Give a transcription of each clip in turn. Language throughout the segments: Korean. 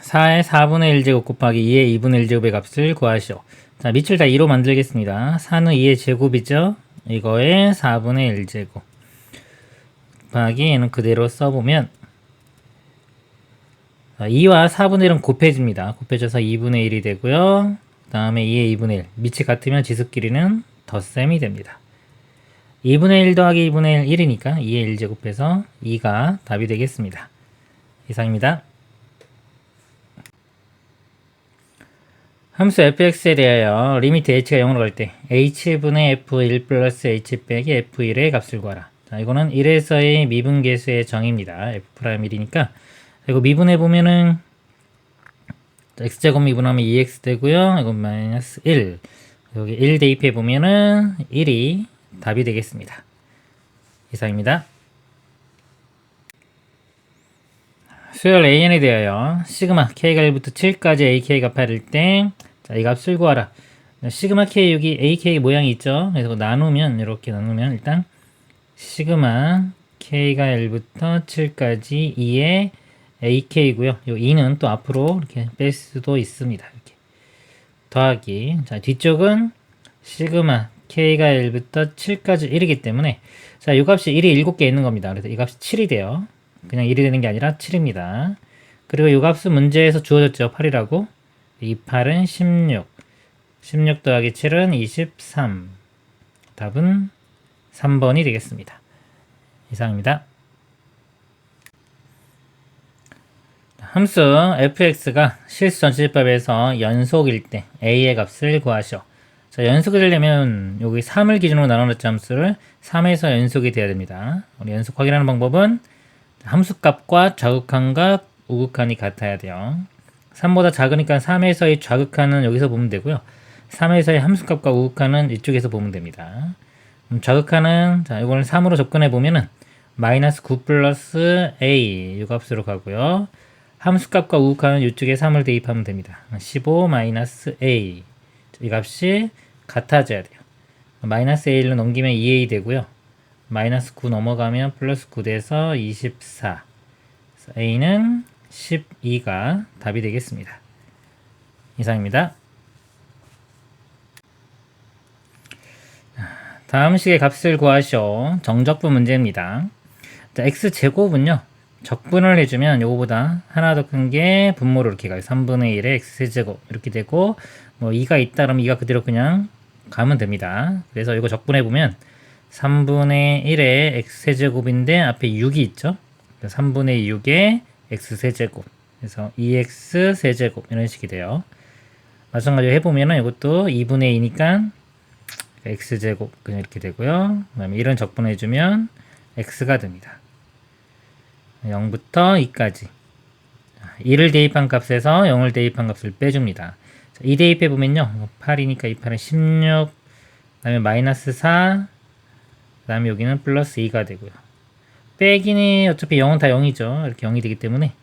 4의 4분의 1제곱 곱하기 2의 2분의 1제곱의 값을 구하시오. 자, 밑을 다 2로 만들겠습니다. 4는 2의 제곱이죠. 이거의 4분의 1제곱 곱하기 얘는 그대로 써보면 2와 4분의 1은 곱해집니다. 곱해져서 2분의 1이 되고요. 그 다음에 2의 2분의 1 밑이 같으면 지수끼리는 덧셈이 됩니다. 2분의 1 더하기 2분의 1이니까 2의 1제곱해서 2가 답이 되겠습니다. 이상입니다. 함수 fx에 대하여 리미트 h가 0으로 갈 때 h분의 f1 플러스 h 빼기 f1의 값을 구하라. 자, 이거는 1에서의 미분계수의 정의입니다. f'1이니까 이거 미분해 보면은 x제곱 미분하면 2x 되고요. 이건 마이너스 1. 여기 1 대입해 보면은 1이 답이 되겠습니다. 이상입니다. 수열 AN에 대하여 시그마 K가 1부터 7까지 AK가 8일 때 자, 이 값을 구하라. 시그마 K 여기 AK 모양이 있죠. 그래서 나누면 이렇게 나누면 일단 시그마 K가 1부터 7까지 2의 AK고요. 요 2는 또 앞으로 이렇게 뺄 수도 있습니다. 이렇게 더하기. 자, 뒤쪽은 시그마 K가 1부터 7까지 1이기 때문에 자, 이 값이 1이 7개 있는 겁니다. 그래서 이 값이 7이 돼요. 그냥 1이 되는 게 아니라 7입니다. 그리고 이 값은 문제에서 주어졌죠. 8이라고. 이 8은 16. 16 더하기 7은 23. 답은 3번이 되겠습니다. 이상입니다. 함수 fx가 실수 전치집합에서 연속일 때 a의 값을 구하시오. 자, 연속이 되려면 여기 3을 기준으로 나눠놨죠. 함수를 3에서 연속이 돼야 됩니다. 우리 연속 확인하는 방법은 함수값과 좌극한과 우극한이 같아야 돼요. 3보다 작으니까 3에서의 좌극한은 여기서 보면 되고요. 3에서의 함수값과 우극한은 이쪽에서 보면 됩니다. 좌극한은 자, 이걸 3으로 접근해 보면은 마이너스 9 플러스 a 이 값으로 가고요. 함수값과 우극한은 이쪽에 3을 대입하면 됩니다. 15 마이너스 a 이 값이 같아져야 돼요. 마이너스 a를 넘기면 2a 되고요. 마이너스 9 넘어가면 플러스 9 돼서 24. a는 12가 답이 되겠습니다. 이상입니다. 다음 식의 값을 구하시오. 정적분 문제입니다. 자, x제곱은요. 적분을 해주면 요거보다 하나 더 큰 게 분모로 이렇게 가요. 3분의 1의 x제곱 이렇게 되고 뭐 2가 있다 그러면 2가 그대로 그냥 가면 됩니다. 그래서 이거 적분해보면 3분의 1의 x제곱인데 앞에 6이 있죠. 3분의 6의 x세제곱 그래서 2x 세제곱 이런 식이 돼요. 마찬가지로 해보면은 이것도 2분의 2니까 x제곱 그냥 이렇게 되고요. 그 다음에 이런 적분해주면 x가 됩니다. 0부터 2까지 2를 대입한 값에서 0을 대입한 값을 빼줍니다. 2 대입해보면요. 8이니까 이 8은 16, 그 다음에 마이너스 4, 그 다음에 여기는 플러스 2가 되고요. 빼기는 어차피 0은 다 0이죠. 이렇게 0이 되기 때문에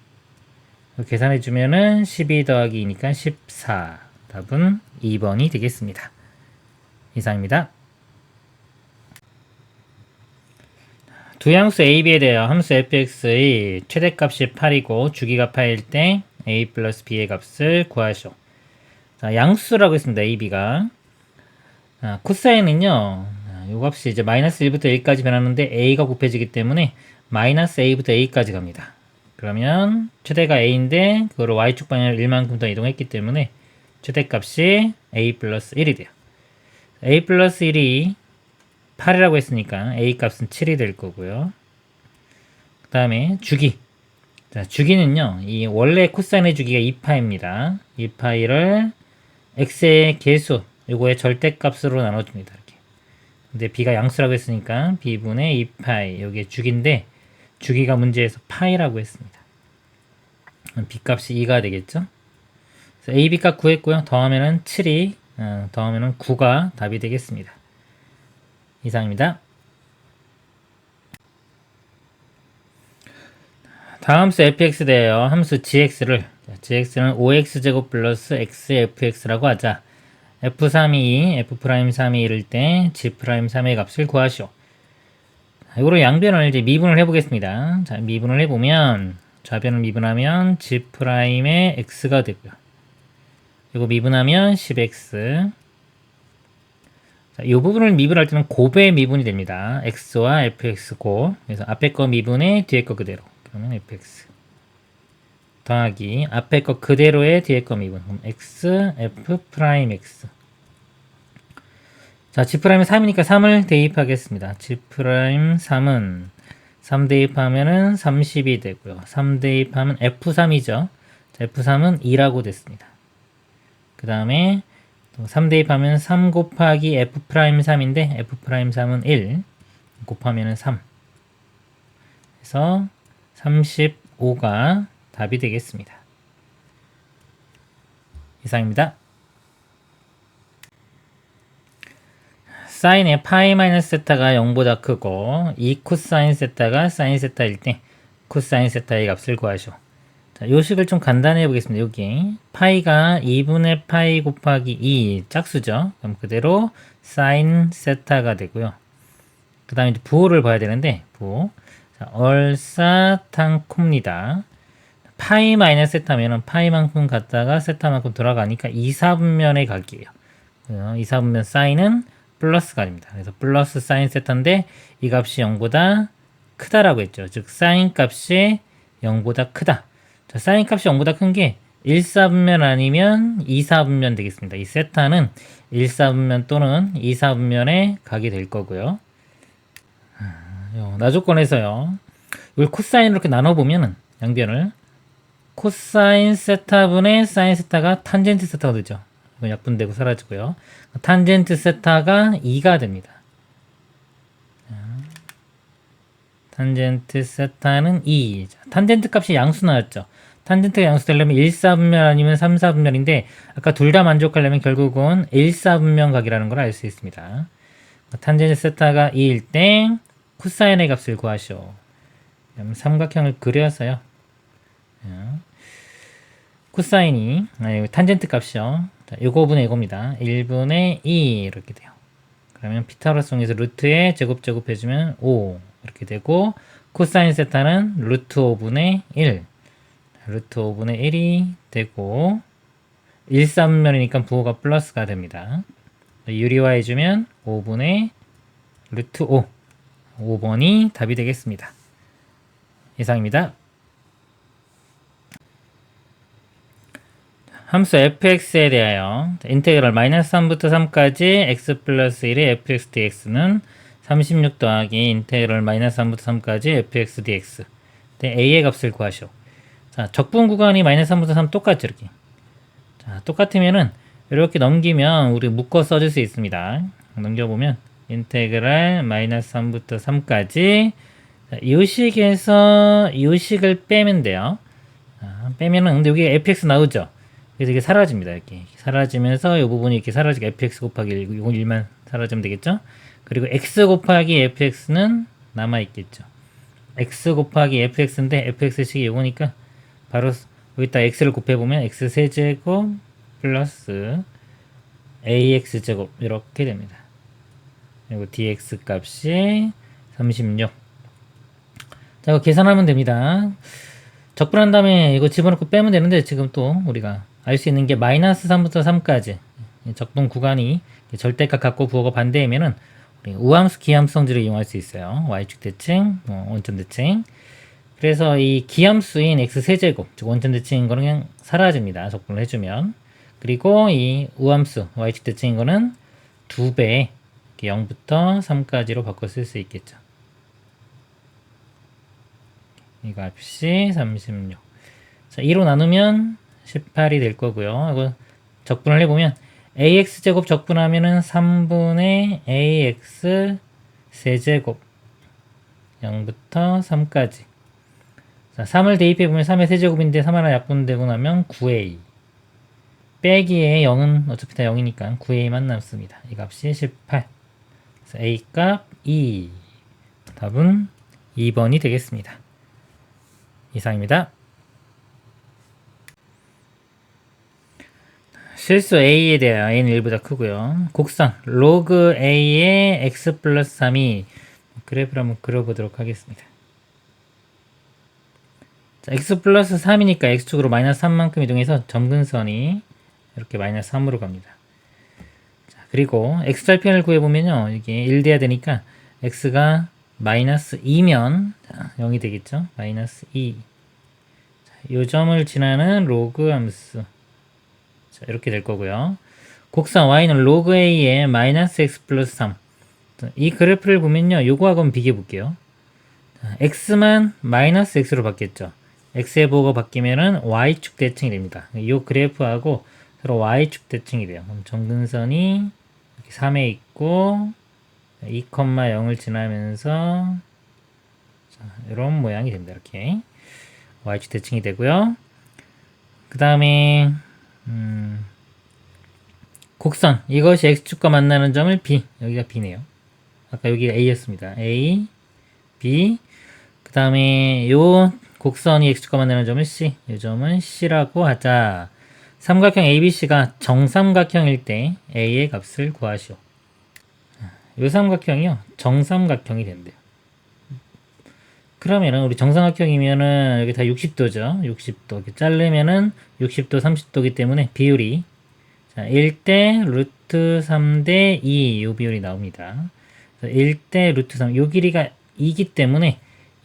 계산해주면은 12 더하기 2니까 14. 답은 2번이 되겠습니다. 이상입니다. 두 함수 a, b에 대하여 함수 fx의 최대값이 8이고 주기가 8일 때 a 플러스 b의 값을 구하시오. 자, 양수라고 했습니다. a, b가. 코사인은요. 이 값이 이제 마이너스 1부터 1까지 변하는데 a가 곱해지기 때문에 마이너스 a부터 a까지 갑니다. 그러면 최대가 a인데 그거를 y축 방향을 1만큼 더 이동했기 때문에 최대값이 a 플러스 1이 돼요. a 플러스 1이 8이라고 했으니까 a 값은 7이 될 거고요. 그 다음에 주기. 자, 주기는요. 이 원래 코사인의 주기가 2파입니다. 2파이를 x의 개수, 요거의 절대값으로 나눠줍니다. 이렇게. 근데 b가 양수라고 했으니까 b분의 2파이, 여기에 주기인데 주기가 문제에서 파이라고 했습니다. b 값이 2가 되겠죠. 그래서 a, b 값 구했고요. 더하면은 7이, 더하면은 9가 답이 되겠습니다. 이상입니다. 다음 함수 fx 대하여 함수 gx를 gx는 5x제곱 플러스 xfx라고 하자. f322, f'322 이럴 때 g'3의 값을 구하시오. 이거로 양변을 이제 미분을 해보겠습니다. 자, 미분을 해보면 좌변을 미분하면 G'의 X가 되고요. 이거 미분하면 10X. 자, 이 부분을 미분할 때는 곱의 미분이 됩니다. X와 fx 곱. 그래서 앞에 거 미분에 뒤에 거 그대로. 그러면 fx. 더하기 앞에 거 그대로의 뒤에 거 미분. 그럼 x, f'x. 자, G'은 3이니까 3을 대입하겠습니다. G'3은 3 대입하면은 30이 되고요. 3 대입하면 F3이죠. 자, F3은 2라고 됐습니다. 그 다음에 3 대입하면 3 곱하기 F'3인데 F'3은 1 곱하면은 3. 그래서 35가 답이 되겠습니다. 이상입니다. 사인의 파이 마이너스 세타가 0보다 크고 이 코사인 세타가 사인 세타일 때 코사인 세타의 값을 구하시오. 자, 요 식을 좀 간단히 해보겠습니다. 여기 파이가 2분의 파이 곱하기 2 짝수죠. 그럼 그대로 사인 세타가 되고요. 그 다음에 부호를 봐야 되는데 부호. 자, 얼사탄코입니다. 파이 마이너스 세타면은 파이만큼 갔다가 세타만큼 돌아가니까 2, 4분면의 각이에요. 2, 4분면 사인은 플러스가 됩니다. 그래서 플러스 사인 세타인데 이 값이 0보다 크다라고 했죠. 즉 사인 값이 0보다 크다. 자, 사인 값이 0보다 큰 게 1, 4분면 아니면 2, 4분면 되겠습니다. 이 세타는 1, 4분면 또는 2, 4분면의 각이 될 거고요. 나조건에서요. 이걸 코사인으로 이렇게 나눠보면은 양변을 코사인 세타분의 사인 세타가 탄젠트 세타가 되죠. 이건 약분되고 사라지고요. 탄젠트 세타가 2가 됩니다. 탄젠트 세타는 2. 탄젠트 값이 양수 나왔죠. 탄젠트가 양수 되려면 1, 4분면 아니면 3, 4분면인데 아까 둘 다 만족하려면 결국은 1, 4분면 각이라는 걸 알 수 있습니다. 탄젠트 세타가 2일 때 코사인의 값을 구하시오. 삼각형을 그려서요. 코사인이 탄젠트 값이요. 자, 요거분의 이겁니다. 1분의 2 이렇게 돼요. 그러면 피타고라스에서 루트에 제곱 해주면 5 이렇게 되고 코사인 세타는 루트 5분의 1 루트 5분의 1이 되고 1, 3면이니까 부호가 플러스가 됩니다. 유리화해주면 5분의 루트 5 5번이 답이 되겠습니다. 이상입니다. 함수 fx에 대하여 인테그럴 마이너스 3부터 3까지 x 플러스 1의 fx dx는 36 더하기 인테그럴 마이너스 3부터 3까지 fx dx a의 값을 구하시오. 자, 적분 구간이 마이너스 3부터 3 똑같죠, 이렇게. 자, 똑같으면은 이렇게 넘기면 우리 묶어 써줄 수 있습니다. 넘겨보면 인테그랄 마이너스 3부터 3까지 이 식에서 이 식을 빼면 돼요. 자, 빼면은 근데 여기 fx 나오죠. 그래서 이게 사라집니다. 이렇게 사라지면서 이 부분이 이렇게 사라지고 fx 곱하기 1, 이건 1만 사라지면 되겠죠. 그리고 x 곱하기 fx는 남아있겠죠. x 곱하기 fx인데 fx식이 이거니까 바로 여기다 x를 곱해보면 x 세제곱 플러스 ax제곱 이렇게 됩니다. 그리고 dx 값이 36. 자, 이거 계산하면 됩니다. 적분한 다음에 이거 집어넣고 빼면 되는데 지금 또 우리가 알 수 있는 게 마이너스 3부터 3까지 적분 구간이 절대값 갖고 부호가 반대이면은 우리 우함수 기함수성질을 이용할 수 있어요. y축 대칭, 원점 대칭. 그래서 이 기함수인 x세제곱, 즉 원점 대칭인 거는 그냥 사라집니다. 적분을 해주면. 그리고 이 우함수 y축 대칭인 거는 2배 0부터 3까지로 바꿔 쓸 수 있겠죠. 이 값이 36. 자, 2로 나누면 18이 될 거고요. 이거 적분을 해보면 ax제곱 적분하면은 3분의 ax 세제곱 0부터 3까지. 자, 3을 대입해보면 3의 세제곱인데 3 하나 약분되고 나면 9a. 빼기에 0은 어차피 다 0이니까 9a만 남습니다. 이 값이 18. 그래서 a 값 2. 답은 2번이 되겠습니다. 이상입니다. 실수 a에 대하여 a는 1보다 크고요. 곡선 로그 a의 x 플러스 3이 그래프를 한번 그려보도록 하겠습니다. 자, x 플러스 3이니까 x축으로 마이너스 3만큼 이동해서 점근선이 이렇게 마이너스 3으로 갑니다. 자, 그리고 x절편을 구해보면요. 이게 1 돼야 되니까 x가 마이너스 2면 0이 되겠죠. 마이너스 2. 자, 요 점을 지나는 로그 함수. 자, 이렇게 될 거고요. 곡선 y는 로그 a에 마이너스 x 플러스 3. 이 그래프를 보면요. 요거하고는 비교해 볼게요. x만 마이너스 x로 바뀌었죠. x의 부호가 바뀌면은 y축 대칭이 됩니다. 이 그래프하고 서로 y축 대칭이 돼요. 그럼 점근선이 이렇게 3에 있고 2,0을 지나면서 이런 모양이 됩니다. 이렇게 y축 대칭이 되고요. 그 다음에 곡선 이것이 x축과 만나는 점을 B, 여기가 B네요. 아까 여기가 A였습니다. A, B. 그 다음에 요 곡선이 x축과 만나는 점을 C, 이 점은 C라고 하자. 삼각형 ABC가 정삼각형일 때 A의 값을 구하시오. 요 삼각형이요, 정삼각형이 된대요. 그러면은 우리 정삼각형이면은 여기 다 60도죠. 60도 이렇게 자르면은 60도, 30도기 때문에 비율이 1대 루트 3대 2 요 비율이 나옵니다. 1대 루트 3, 요 길이가 2기 때문에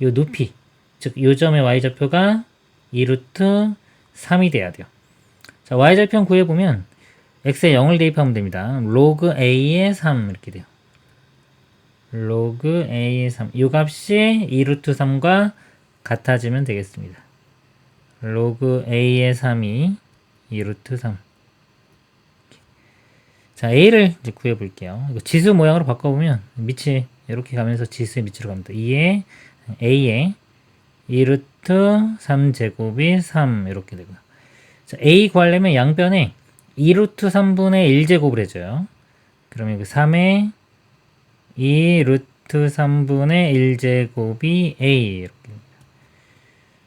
요 높이, 즉 요 점의 y좌표가 2루트 3이 돼야 돼요. 자, y절편 구해보면 x에 0을 대입하면 됩니다. 로그 a의 3 이렇게 돼요. 로그 a의 3. 요 값이 2루트 3과 같아지면 되겠습니다. 로그 a의 3이 2루트 3. 자, a를 이제 구해볼게요. 이거 지수 모양으로 바꿔보면 밑이 이렇게 가면서 지수의 밑으로 갑니다. 2에 a에 2루트 3제곱이 3 이렇게 되고요. 자, a 구하려면 양변에 2루트 3분의 1제곱을 해줘요. 그러면 그 3에 2루트 3분의 1제곱이 a 이렇게 됩니다.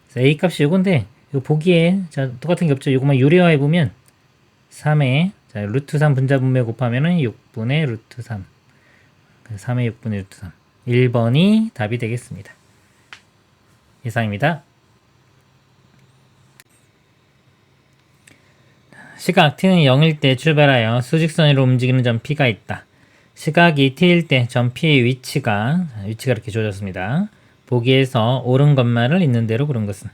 그래서 a 값이 요건데 이거 보기에 자, 똑같은 게 없죠. 이것만 유리화해보면 3에 자, 루트 3 분자분매 곱하면은 6분의 루트 3. 3의 6분의 루트 3. 1번이 답이 되겠습니다. 이상입니다. 시각 t는 0일 때 출발하여 수직선으로 움직이는 점 P가 있다. 시각이 t일 때 점 P의 위치가 이렇게 주어졌습니다. 보기에서 옳은 것만을 있는 대로 그런 것은.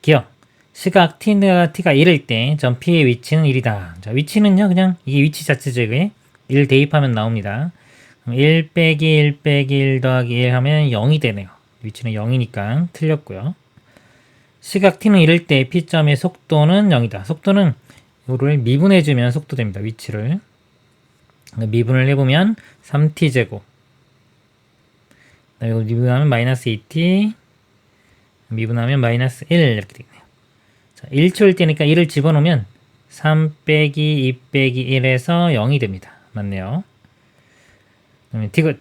기억. 시각 t가 1일 때 점 P의 위치는 1이다. 자, 위치는요, 그냥 이게 위치 자체죠. 이게 1 대입하면 나옵니다. 1 빼기 1 빼기 1 더하기 1 하면 0이 되네요. 위치는 0이니까 틀렸고요. 시각 t는 1일 때 P점의 속도는 0이다. 속도는 이거를 미분해주면 속도 됩니다. 위치를. 미분을 해보면 3t제곱. 이거 미분하면 마이너스 2t. 미분하면 마이너스 1 이렇게 되겠네요. 자, 1초일 때니까 1을 집어넣으면 3 빼기 2 빼기 1에서 0이 됩니다. 맞네요.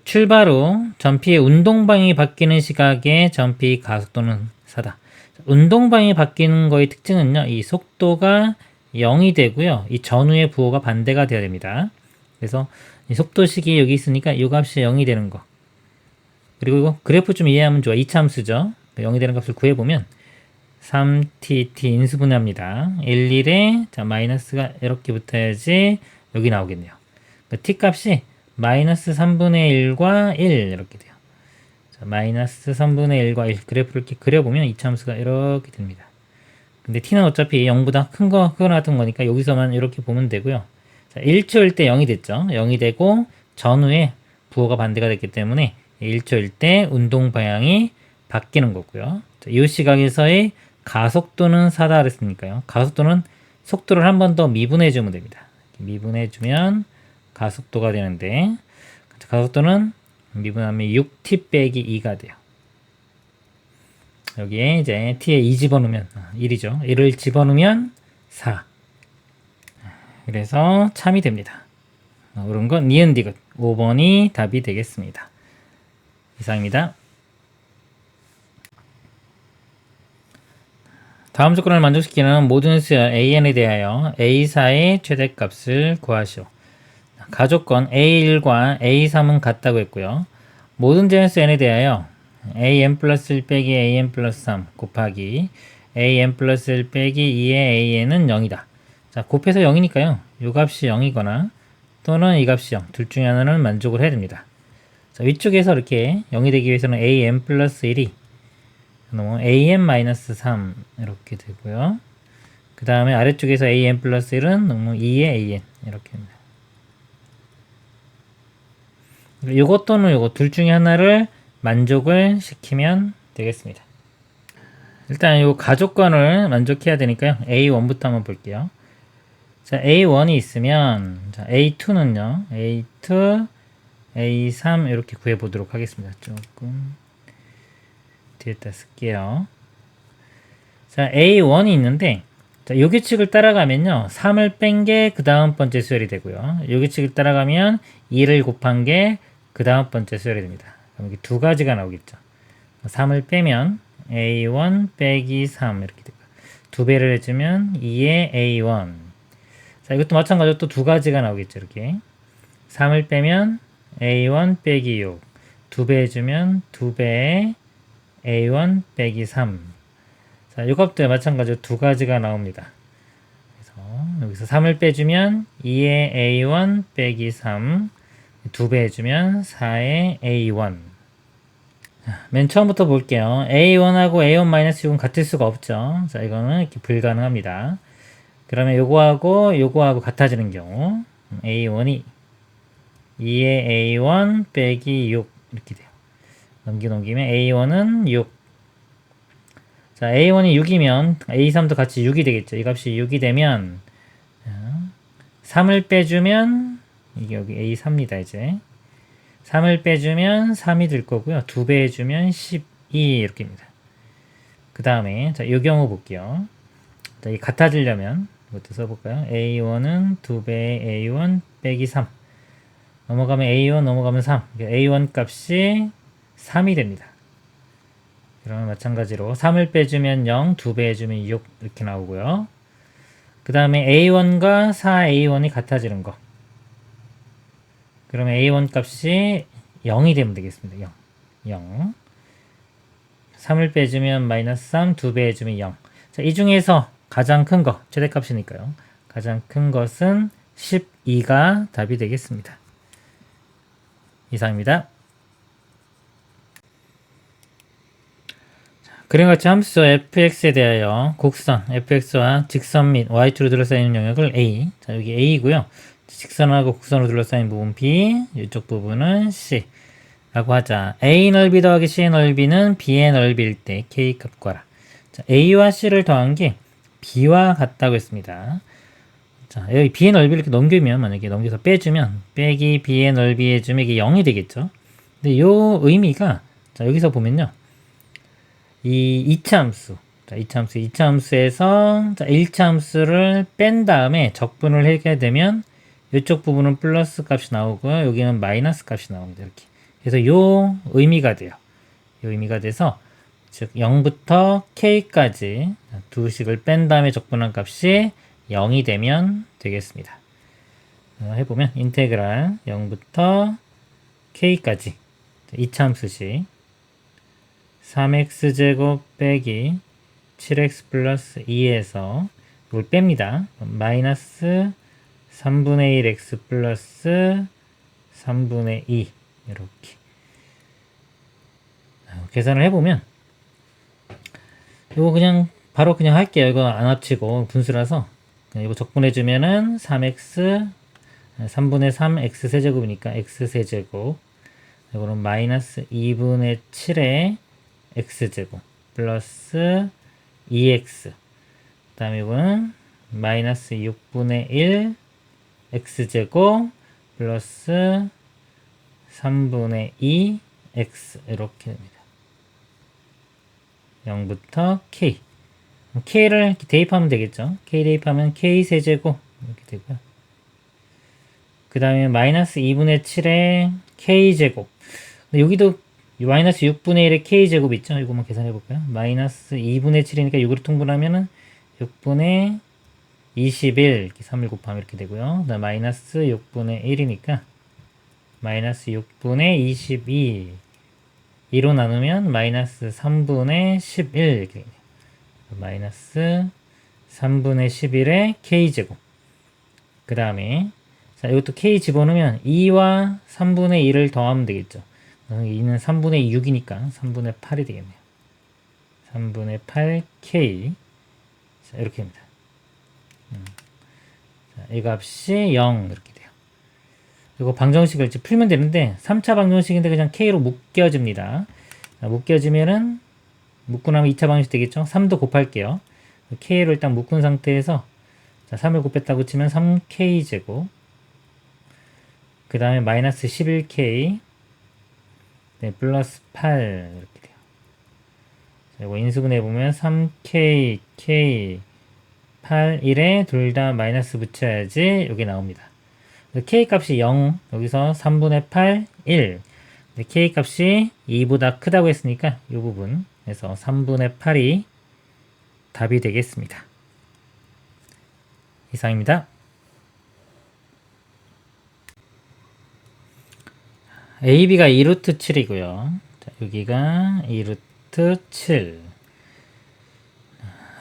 출발 후 점피의 운동방향이 바뀌는 시각에 점피 가속도는 4다. 운동방향이 바뀌는 거의 특징은요, 이 속도가 0이 되고요, 이 전후의 부호가 반대가 되어야 됩니다. 그래서 이 속도식이 여기 있으니까 이 값이 0이 되는 거. 그리고 이거 그래프 좀 이해하면 좋아. 이차함수죠. 0이 되는 값을 구해보면 3t 인수분해합니다. 1, 1에 자, 마이너스가 이렇게 붙어야지 여기 나오겠네요. t 값이 마이너스 3분의 1과 1 이렇게 돼요. 자, 마이너스 3분의 1과 1 그래프를 이렇게 그려보면 이차함수가 이렇게 됩니다. 근데 t는 어차피 0보다 크거나 같은 거니까 여기서만 이렇게 보면 되고요. 자, 1초일 때 0이 됐죠. 0이 되고 전후에 부호가 반대가 됐기 때문에 1초일 때 운동 방향이 바뀌는 거고요. 자, 이 시각에서의 가속도는 4다 그랬으니까요. 가속도는 속도를 한 번 더 미분해 주면 됩니다. 미분해 주면 가속도가 되는데, 가속도는 미분하면 6t 빼기 2가 돼요. 여기에 이제 t에 2 집어넣으면 1이죠. 1을 집어넣으면 4. 그래서 참이 됩니다. 옳은 건 니은 디귿 5번이 답이 되겠습니다. 이상입니다. 다음 조건을 만족시키는 모든 수열 an에 대하여 a4의 최대값을 구하시오. 가조건 a1과 a3은 같다고 했고요. 모든 제한수 n에 대하여 an 플러스 1 빼기 an 플러스 3 곱하기 an 플러스 1 빼기 2의 an은 0이다. 자, 곱해서 0이니까요. 이 값이 0이거나 또는 이 값이 0. 둘 중에 하나는 만족을 해야 됩니다. 자, 위쪽에서 이렇게 0이 되기 위해서는 an 플러스 1이 an 마이너스 3 이렇게 되고요. 그 다음에 아래쪽에서 an 플러스 1은 2의 an 이렇게 됩니다. 요것 또는 요것 둘 중에 하나를 만족을 시키면 되겠습니다. 일단 요 가족관을 만족해야 되니까요. A1부터 한번 볼게요. 자, A1이 있으면 자, A2는요. A2, A3 이렇게 구해 보도록 하겠습니다. 조금 뒤에다 쓸게요. 자, A1이 있는데 자, 요 규칙을 따라가면요. 3을 뺀 게 그 다음 번째 수열이 되고요. 요 규칙을 따라가면 2를 곱한 게 그 다음 번째 수열이 됩니다. 그럼 이게 두 가지가 나오겠죠. 3을 빼면 A1 빼기 3 이렇게 되고 두 배를 해주면 2의 A1. 자, 이것도 마찬가지로 또 두 가지가 나오겠죠. 이렇게 3을 빼면 A1 빼기 6 두 배 해주면 2배의 A1 빼기 3. 자, 이 값도 마찬가지로 두 가지가 나옵니다. 그래서 여기서 3을 빼주면 2의 A1 빼기 3 두 배 해주면 4의 A1. 맨 처음부터 볼게요. A1하고 A1-6은 같을 수가 없죠. 자, 이거는 이렇게 불가능합니다. 그러면 요거하고 같아지는 경우 A1이 2의 A1 빼기 6 이렇게 돼요. 넘기면 A1은 6. 자, A1이 6이면 A3도 같이 6이 되겠죠. 이 값이 6이 되면 3을 빼주면 이게 여기 A3입니다. 이제 3을 빼주면 3이 될 거고요. 2배 해주면 12 이렇게입니다. 그 다음에 자, 이 경우 볼게요. 자, 이 같아지려면 이것도 써볼까요? A1은 2배의 A1 빼기 3 넘어가면 A1 넘어가면 3 A1 값이 3이 됩니다. 그러면 마찬가지로 3을 빼주면 0, 2배 해주면 6 이렇게 나오고요. 그 다음에 A1과 4A1이 같아지는 거. 그러면 A1 값이 0이 되면 되겠습니다. 0. 0. 3을 빼주면 마이너스 3, 2배 해주면 0. 자, 이 중에서 가장 큰 거, 최대값이니까요. 가장 큰 것은 12가 답이 되겠습니다. 이상입니다. 그림과 같이 함수 fx에 대하여 곡선 fx와 직선 및 y축으로 둘러싸이는 영역을 a. 자, 여기 a고요. 직선하고 곡선으로 둘러싸인 부분 b, 이쪽 부분은 c 라고 하자. a 넓이 더하기 c의 넓이는 b의 넓이일 때 k 값 구하라. 자, a와 c를 더한 게 b와 같다고 했습니다. 자, 여기 b의 넓이를 이렇게 넘기면, 만약에 넘겨서 빼주면 빼기 b의 넓이 해주면 이게 0이 되겠죠. 근데 요 의미가 자, 여기서 보면요. 이 2차 함수, 자, 2차 함수에서 자, 1차 함수를 뺀 다음에 적분을 하게 되면 이쪽 부분은 플러스 값이 나오고요. 여기는 마이너스 값이 나옵니다. 이렇게. 그래서 요 의미가 돼요. 요 의미가 돼서 즉 0부터 k까지 두 식을 뺀 다음에 적분한 값이 0이 되면 되겠습니다. 해보면 인테그랄 0부터 k까지 2차 함수식 3x제곱 빼기 7x 플러스 2에서 이걸 뺍니다. 마이너스 3분의 1x 플러스 3분의 2 이렇게 계산을 해보면 이거 그냥 바로 그냥 할게요. 이거 안 합치고 분수라서 이거 적분해주면은 3x 3분의 3 x 세제곱이니까 x 세제곱 이거는 마이너스 2분의 7의 x제곱 플러스 2x 그 다음에 이거는 마이너스 6분의 1 x제곱 플러스 3분의 2 x 이렇게 됩니다. 0부터 k k를 이렇게 대입하면 되겠죠. k 대입하면 k 세제곱 이렇게 되고요. 그 다음에 마이너스 2분의 7의 k제곱 여기도 마이너스 6분의 1의 k제곱 있죠. 이거만 계산해 볼까요? 마이너스 2분의 7이니까 6으로 통분하면은 6분의 21 이렇게 3을 곱하면 이렇게 되고요. 그다음 마이너스 6분의 1이니까 마이너스 6분의 22 2로 나누면 마이너스 3분의 11 이렇게 되겠네요. 마이너스 3분의 11의 k제곱. 그 다음에 자, 이것도 k 집어넣으면 2와 3분의 1을 더하면 되겠죠. 2는 3분의 6이니까 3분의 8이 되겠네요. 3분의 8k. 자, 이렇게 됩니다. 자, 이 값이 0 이렇게 돼요. 그리고 방정식을 이제 풀면 되는데 3차 방정식인데 그냥 k로 묶여집니다. 자, 묶여지면은 묶고 나면 2차 방정식 되겠죠. 3도 곱할게요. k로 일단 묶은 상태에서 자, 3을 곱했다고 치면 3k제곱 그 다음에 마이너스 11k 네, 플러스 8 이렇게 돼요. 자, 이거 인수분해 보면 3k, k, 8, 1에 둘 다 마이너스 붙여야지 여기 나옵니다. k 값이 0, 여기서 3분의 8, 1. k 값이 2보다 크다고 했으니까 이 부분에서 3분의 8이 답이 되겠습니다. 이상입니다. AB가 2루트 7이고요. 자, 여기가 2루트 7.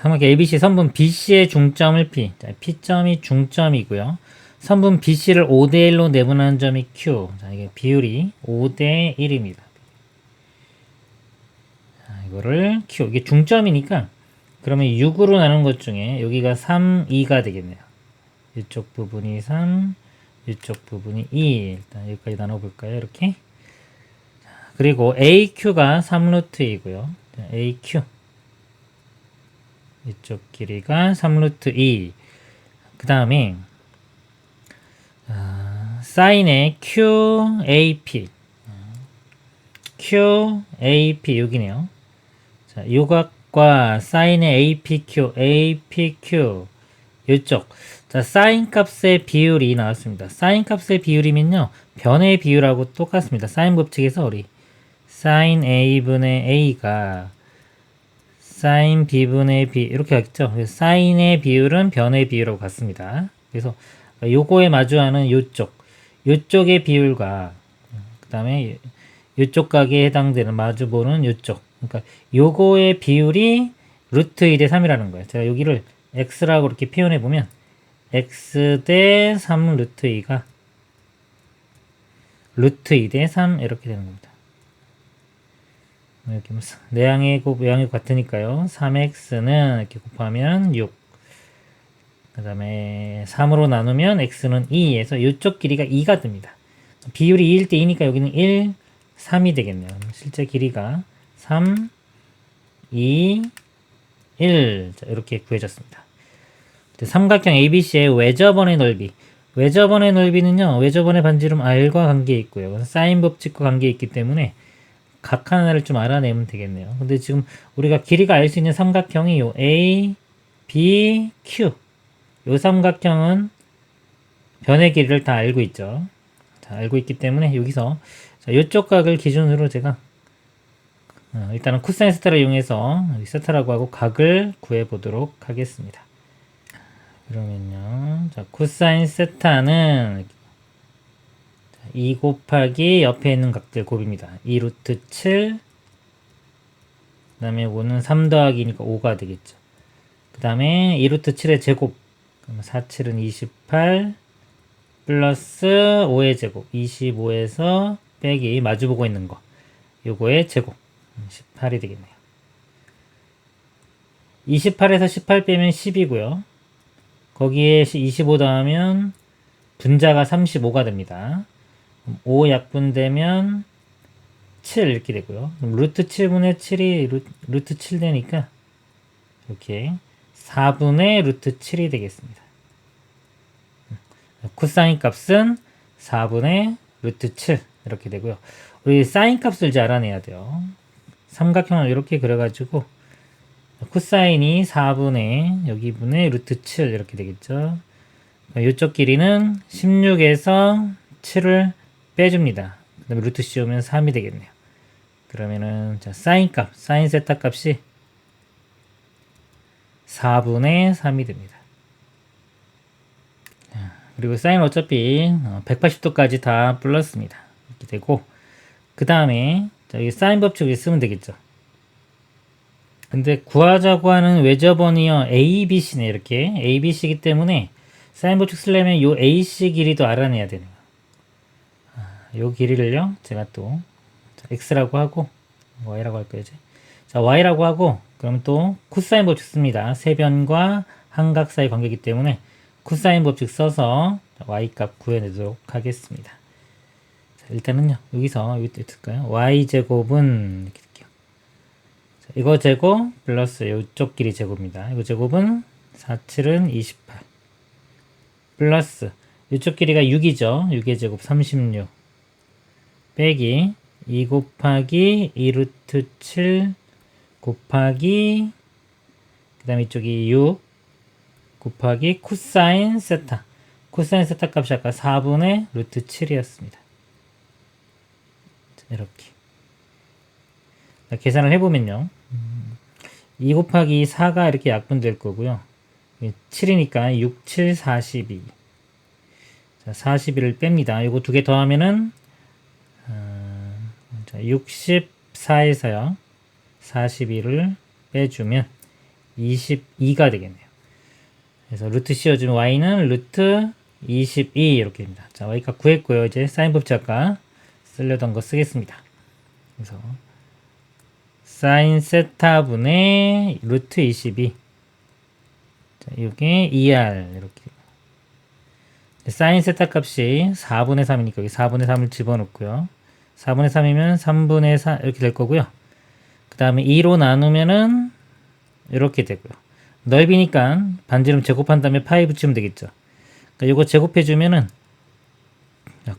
한번 ABC 선분 BC의 중점을 P. 자, P점이 중점이고요. 선분 BC를 5대1로 내분하는 점이 Q. 자, 이게 비율이 5대1입니다. 자, 이거를 Q. 이게 중점이니까 그러면 6으로 나눈 것 중에 여기가 3, 2가 되겠네요. 이쪽 부분이 3, 이쪽 부분이 2. 일단 여기까지 나눠볼까요? 이렇게. 그리고 AQ가 3루트 2고요. AQ. 이쪽 길이가 3루트 2. 그 다음에 사인의 QAP. QAP 여기네요. 자, 요각과 사인의 APQ, APQ 이쪽. 자, 사인 값의 비율이 나왔습니다. 사인 값의 비율이면요, 변의 비율하고 똑같습니다. 사인 법칙에서 우리 사인 A분의 A가 사인 B분의 B 이렇게 했죠. 사인의 비율은 변의 비율하고 같습니다. 그래서 요거에 마주하는 요쪽의 비율과 그 다음에 요쪽 각에 해당되는 마주보는 요쪽, 그러니까 요거의 비율이 루트 2대 3이라는 거예요. 제가 여기를 x라고 이렇게 표현해 보면 x 대 3 루트 2가 루트 2 대 3 이렇게 되는 겁니다. 이렇게 내항의 곱 외항의 같으니까요. 3x는 이렇게 곱하면 6. 그 다음에 3으로 나누면 x는 2에서 이쪽 길이가 2가 됩니다. 비율이 2일 때 2니까 여기는 1, 3이 되겠네요. 실제 길이가 3, 2, 1. 자, 이렇게 구해졌습니다. 삼각형 ABC의 외접원의 넓이. 외접원의 넓이는요, 외접원의 반지름 R과 관계에 있고요. 사인 법칙과 관계에 있기 때문에 각 하나를 좀 알아내면 되겠네요. 근데 지금 우리가 길이가 알 수 있는 삼각형이 요 A, B, Q. 요 삼각형은 변의 길이를 다 알고 있죠. 다 알고 있기 때문에 여기서 자, 요쪽 각을 기준으로 제가 일단은 코사인 세타를 이용해서 세타라고 하고 각을 구해 보도록 하겠습니다. 그러면요, 자, 코사인 세타는 2 곱하기 옆에 있는 각들 곱입니다. 2루트 7. 그 다음에 이거는 3 더하기니까 5가 되겠죠. 그 다음에 2루트 7의 제곱. 그러면 4, 7은 28. 플러스 5의 제곱. 25에서 빼기 마주보고 있는 거. 요거의 제곱. 18이 되겠네요. 28에서 18 빼면 10이고요. 거기에 25 더하면 분자가 35가 됩니다. 5 약분되면 7 이렇게 되고요. 그럼 루트 7분의 7이 루트 7 되니까 이렇게 4분의 루트 7이 되겠습니다. 코사인 값은 4분의 루트 7 이렇게 되고요. 우리 사인 값을 잘 알아내야 돼요. 삼각형을 이렇게 그려가지고 코사인이 4분의 여기 분의 루트 7 이렇게 되겠죠. 이쪽 길이는 16에서 7을 빼줍니다. 그 다음에 루트 씌우면 3이 되겠네요. 그러면은 자, 사인 값, 사인 세타 값이 4분의 3이 됩니다. 그리고 사인 어차피 180도까지 다 불렀습니다. 이렇게 되고 그 다음에 자, 여기 사인 법칙을 쓰면 되겠죠. 근데 구하자고 하는 외접원이요 A, B, C네. 이렇게 A, B, C이기 때문에 사인 법칙 쓰려면 요 AC 길이도 알아내야 되는 거예요. 요 길이를요 제가 또 X라고 하고 Y라고 할 거예요. 자, Y라고 하고 그럼 또 코사인 법칙 씁니다. 세변과 한각 사이 관계이기 때문에 코사인 법칙 써서 Y 값 구해내도록 하겠습니다. 자, 일단은요 여기서 여기 있을까요? Y 제곱은 이렇게 할게요. 자, 이거 제곱 플러스 이쪽 길이 제곱입니다. 이거 제곱은 4, 7은 28 플러스 이쪽 길이가 6이죠. 6의 제곱 36 빼기 2 곱하기 2 루트 7 곱하기 그 다음에 이쪽이 6 곱하기 코사인 세타. 코사인 세타 값이 아까 4분의 루트 7이었습니다. 이렇게 계산을 해보면요 2 곱하기 4가 이렇게 약분될 거고요 7이니까 6, 7, 42 자, 42를 뺍니다. 이거 두 개 더하면은 64에서요 42를 빼주면 22가 되겠네요. 그래서 루트 씌워주면 y는 루트 22 이렇게 됩니다. 자, y값 구했고요. 이제 사인 법칙 아까 쓰려던 거 쓰겠습니다. 그래서 사인 세타분의 루트 22 자, 이게 2r 이렇게 사인 세타 값이 4분의 3이니까 여기 4분의 3을 집어넣고요. 4분의 3이면 3분의 4 이렇게 될 거고요. 그 다음에 2로 나누면은 이렇게 되고요. 넓이니까 반지름 제곱한 다음에 파이 붙이면 되겠죠. 그러니까 이거 제곱해주면은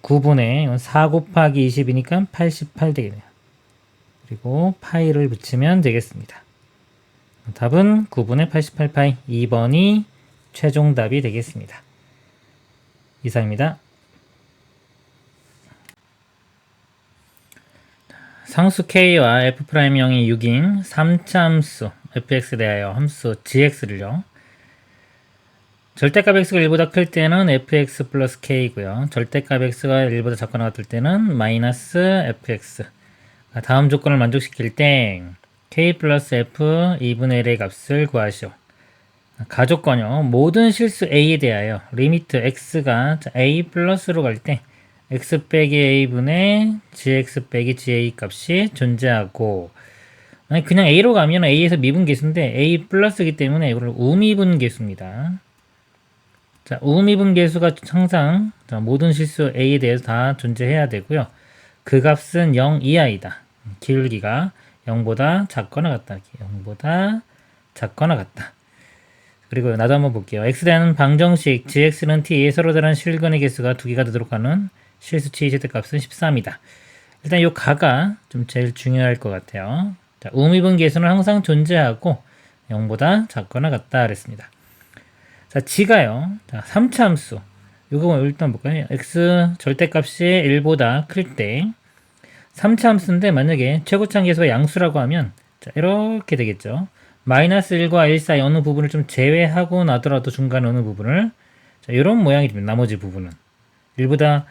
9분의 4 곱하기 20이니까 88 되겠네요. 그리고 파이를 붙이면 되겠습니다. 답은 9분의 88파이 2번이 최종 답이 되겠습니다. 이상입니다. 상수 K와 F'형이 6인 3차 함수 fx에 대하여 함수 gx를요. 절대값 x가 1보다 클 때는 fx 플러스 k고요. 절대값 x가 1보다 작거나 같을 때는 마이너스 fx. 다음 조건을 만족시킬 때 k 플러스 f 2분의 1의 값을 구하시오. 가조건요. 모든 실수 a에 대하여 리미트 x가 a 플러스로 갈 때 x 빼기 a분의 gx 빼기 ga 값이 존재하고 아니 그냥 a로 가면 a에서 미분계수인데 a 플러스이기 때문에 이걸 우미분계수입니다. 자, 우미분계수가 항상 모든 실수 a에 대해서 다 존재해야 되고요. 그 값은 0 이하이다. 기울기가 0보다 작거나 같다. 0보다 작거나 같다. 그리고 나도 한번 볼게요. x대는 방정식 gx는 t의 서로 다른 실근의 개수가 두 개가 되도록 하는 실수치의 최대값은 13이다. 일단 이 가가 좀 제일 중요할 것 같아요. 자, 우미분 계수는 항상 존재하고 0보다 작거나 같다 그랬습니다. 자, g가요. 자, 3차 함수. 이거 일단 볼까요? x 절대값이 1보다 클 때 3차 함수인데 만약에 최고차항 계수가 양수라고 하면 자, 이렇게 되겠죠. 마이너스 1과 1 사이 어느 부분을 좀 제외하고 나더라도 중간 어느 부분을 자, 이런 모양이 됩니다. 나머지 부분은 1보다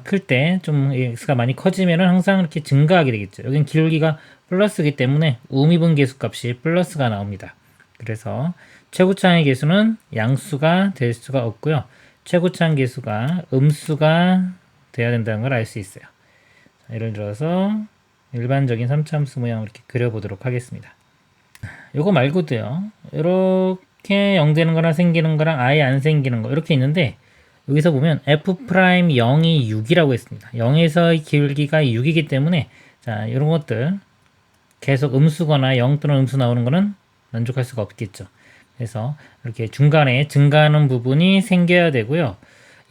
클 때 좀 x가 많이 커지면은 항상 이렇게 증가하게 되겠죠. 여긴 기울기가 플러스이기 때문에 우미분 계수 값이 플러스가 나옵니다. 그래서 최고차항의 계수는 양수가 될 수가 없고요. 최고차항 계수가 음수가 돼야 된다는 걸 알 수 있어요. 자, 예를 들어서 일반적인 3차 함수 모양을 이렇게 그려보도록 하겠습니다. 요거 말고도요. 이렇게 0 되는 거랑 생기는 거랑 아예 안 생기는 거 이렇게 있는데 여기서 보면 f'0이 6이라고 했습니다. 0에서의 기울기가 6이기 때문에 자, 이런 것들 계속 음수거나 0 또는 음수 나오는 거는 만족할 수가 없겠죠. 그래서 이렇게 중간에 증가하는 부분이 생겨야 되고요.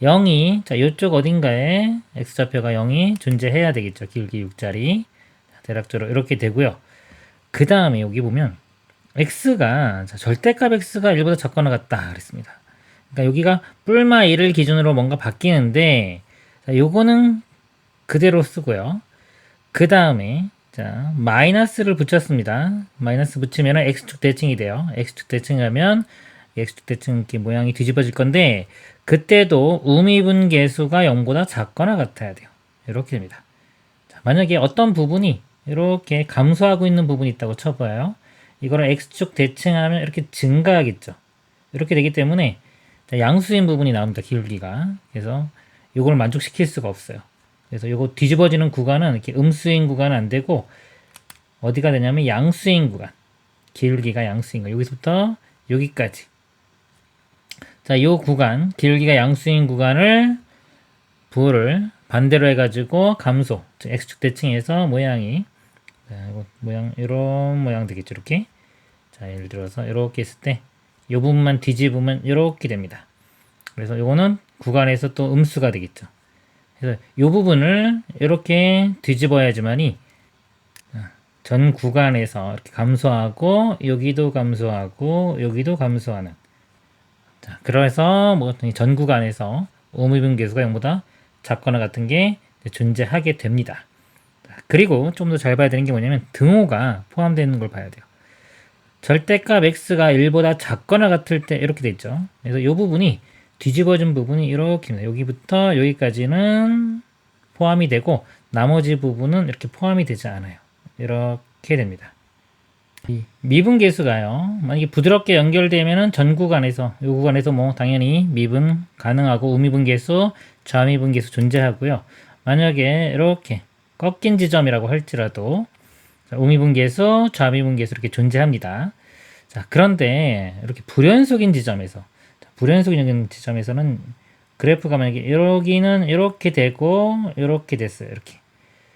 0이 자, 이쪽 어딘가에 x좌표가 0이 존재해야 되겠죠. 기울기 6짜리. 대략적으로 이렇게 되고요. 그 다음에 여기 보면 x가 자, 절대값 x가 1보다 작거나 같다 그랬습니다. 그러니까 여기가 뿔마 1을 기준으로 뭔가 바뀌는데 자, 요거는 그대로 쓰고요. 그 다음에 자, 마이너스를 붙였습니다. 마이너스 붙이면 x축 대칭이 돼요. x축 대칭하면 x축 대칭 이렇게 모양이 뒤집어질 건데 그때도 우미분 계수가 0보다 작거나 같아야 돼요. 이렇게 됩니다. 자, 만약에 어떤 부분이 이렇게 감소하고 있는 부분이 있다고 쳐봐요. 이거를 x축 대칭하면 이렇게 증가하겠죠. 이렇게 되기 때문에 양수인 부분이 나옵니다. 기울기가. 그래서 이걸 만족시킬 수가 없어요. 그래서 이거 뒤집어지는 구간은 이렇게 음수인 구간은 안 되고 어디가 되냐면 양수인 구간. 기울기가 양수인 거. 여기서부터 여기까지. 자, 이 구간, 기울기가 양수인 구간을 부호를 반대로 해가지고 감소, 즉 x축 대칭해서 모양이, 자, 이거 모양 이런 모양 되겠죠, 이렇게. 자, 예를 들어서 이렇게 했을 때 이 부분만 뒤집으면 이렇게 됩니다. 그래서 이거는 구간에서 또 음수가 되겠죠. 그래서 이 부분을 이렇게 뒤집어야지만이 전 구간에서 이렇게 감소하고 여기도 감소하고 여기도 감소하는. 자, 그래서 뭐 전 구간에서 오미분계수가 0보다 작거나 같은 게 존재하게 됩니다. 그리고 좀 더 잘 봐야 되는 게 뭐냐면 등호가 포함되는 걸 봐야 돼요. 절대값 x가 1보다 작거나 같을 때 이렇게 돼 있죠. 그래서 이 부분이 뒤집어진 부분이 이렇게입니다. 여기부터 여기까지는 포함이 되고 나머지 부분은 이렇게 포함이 되지 않아요. 이렇게 됩니다. 이 미분계수가요. 만약에 부드럽게 연결되면은 전 구간에서 이 구간에서 뭐 당연히 미분 가능하고 우미분계수, 좌미분계수 존재하고요. 만약에 이렇게 꺾인 지점이라고 할지라도 우미분계수, 좌미분계수 이렇게 존재합니다. 자, 그런데 이렇게 불연속인 지점에서 불연속인 지점에서는 그래프가 만약에 여기는 이렇게 되고 이렇게 됐어요. 이렇게.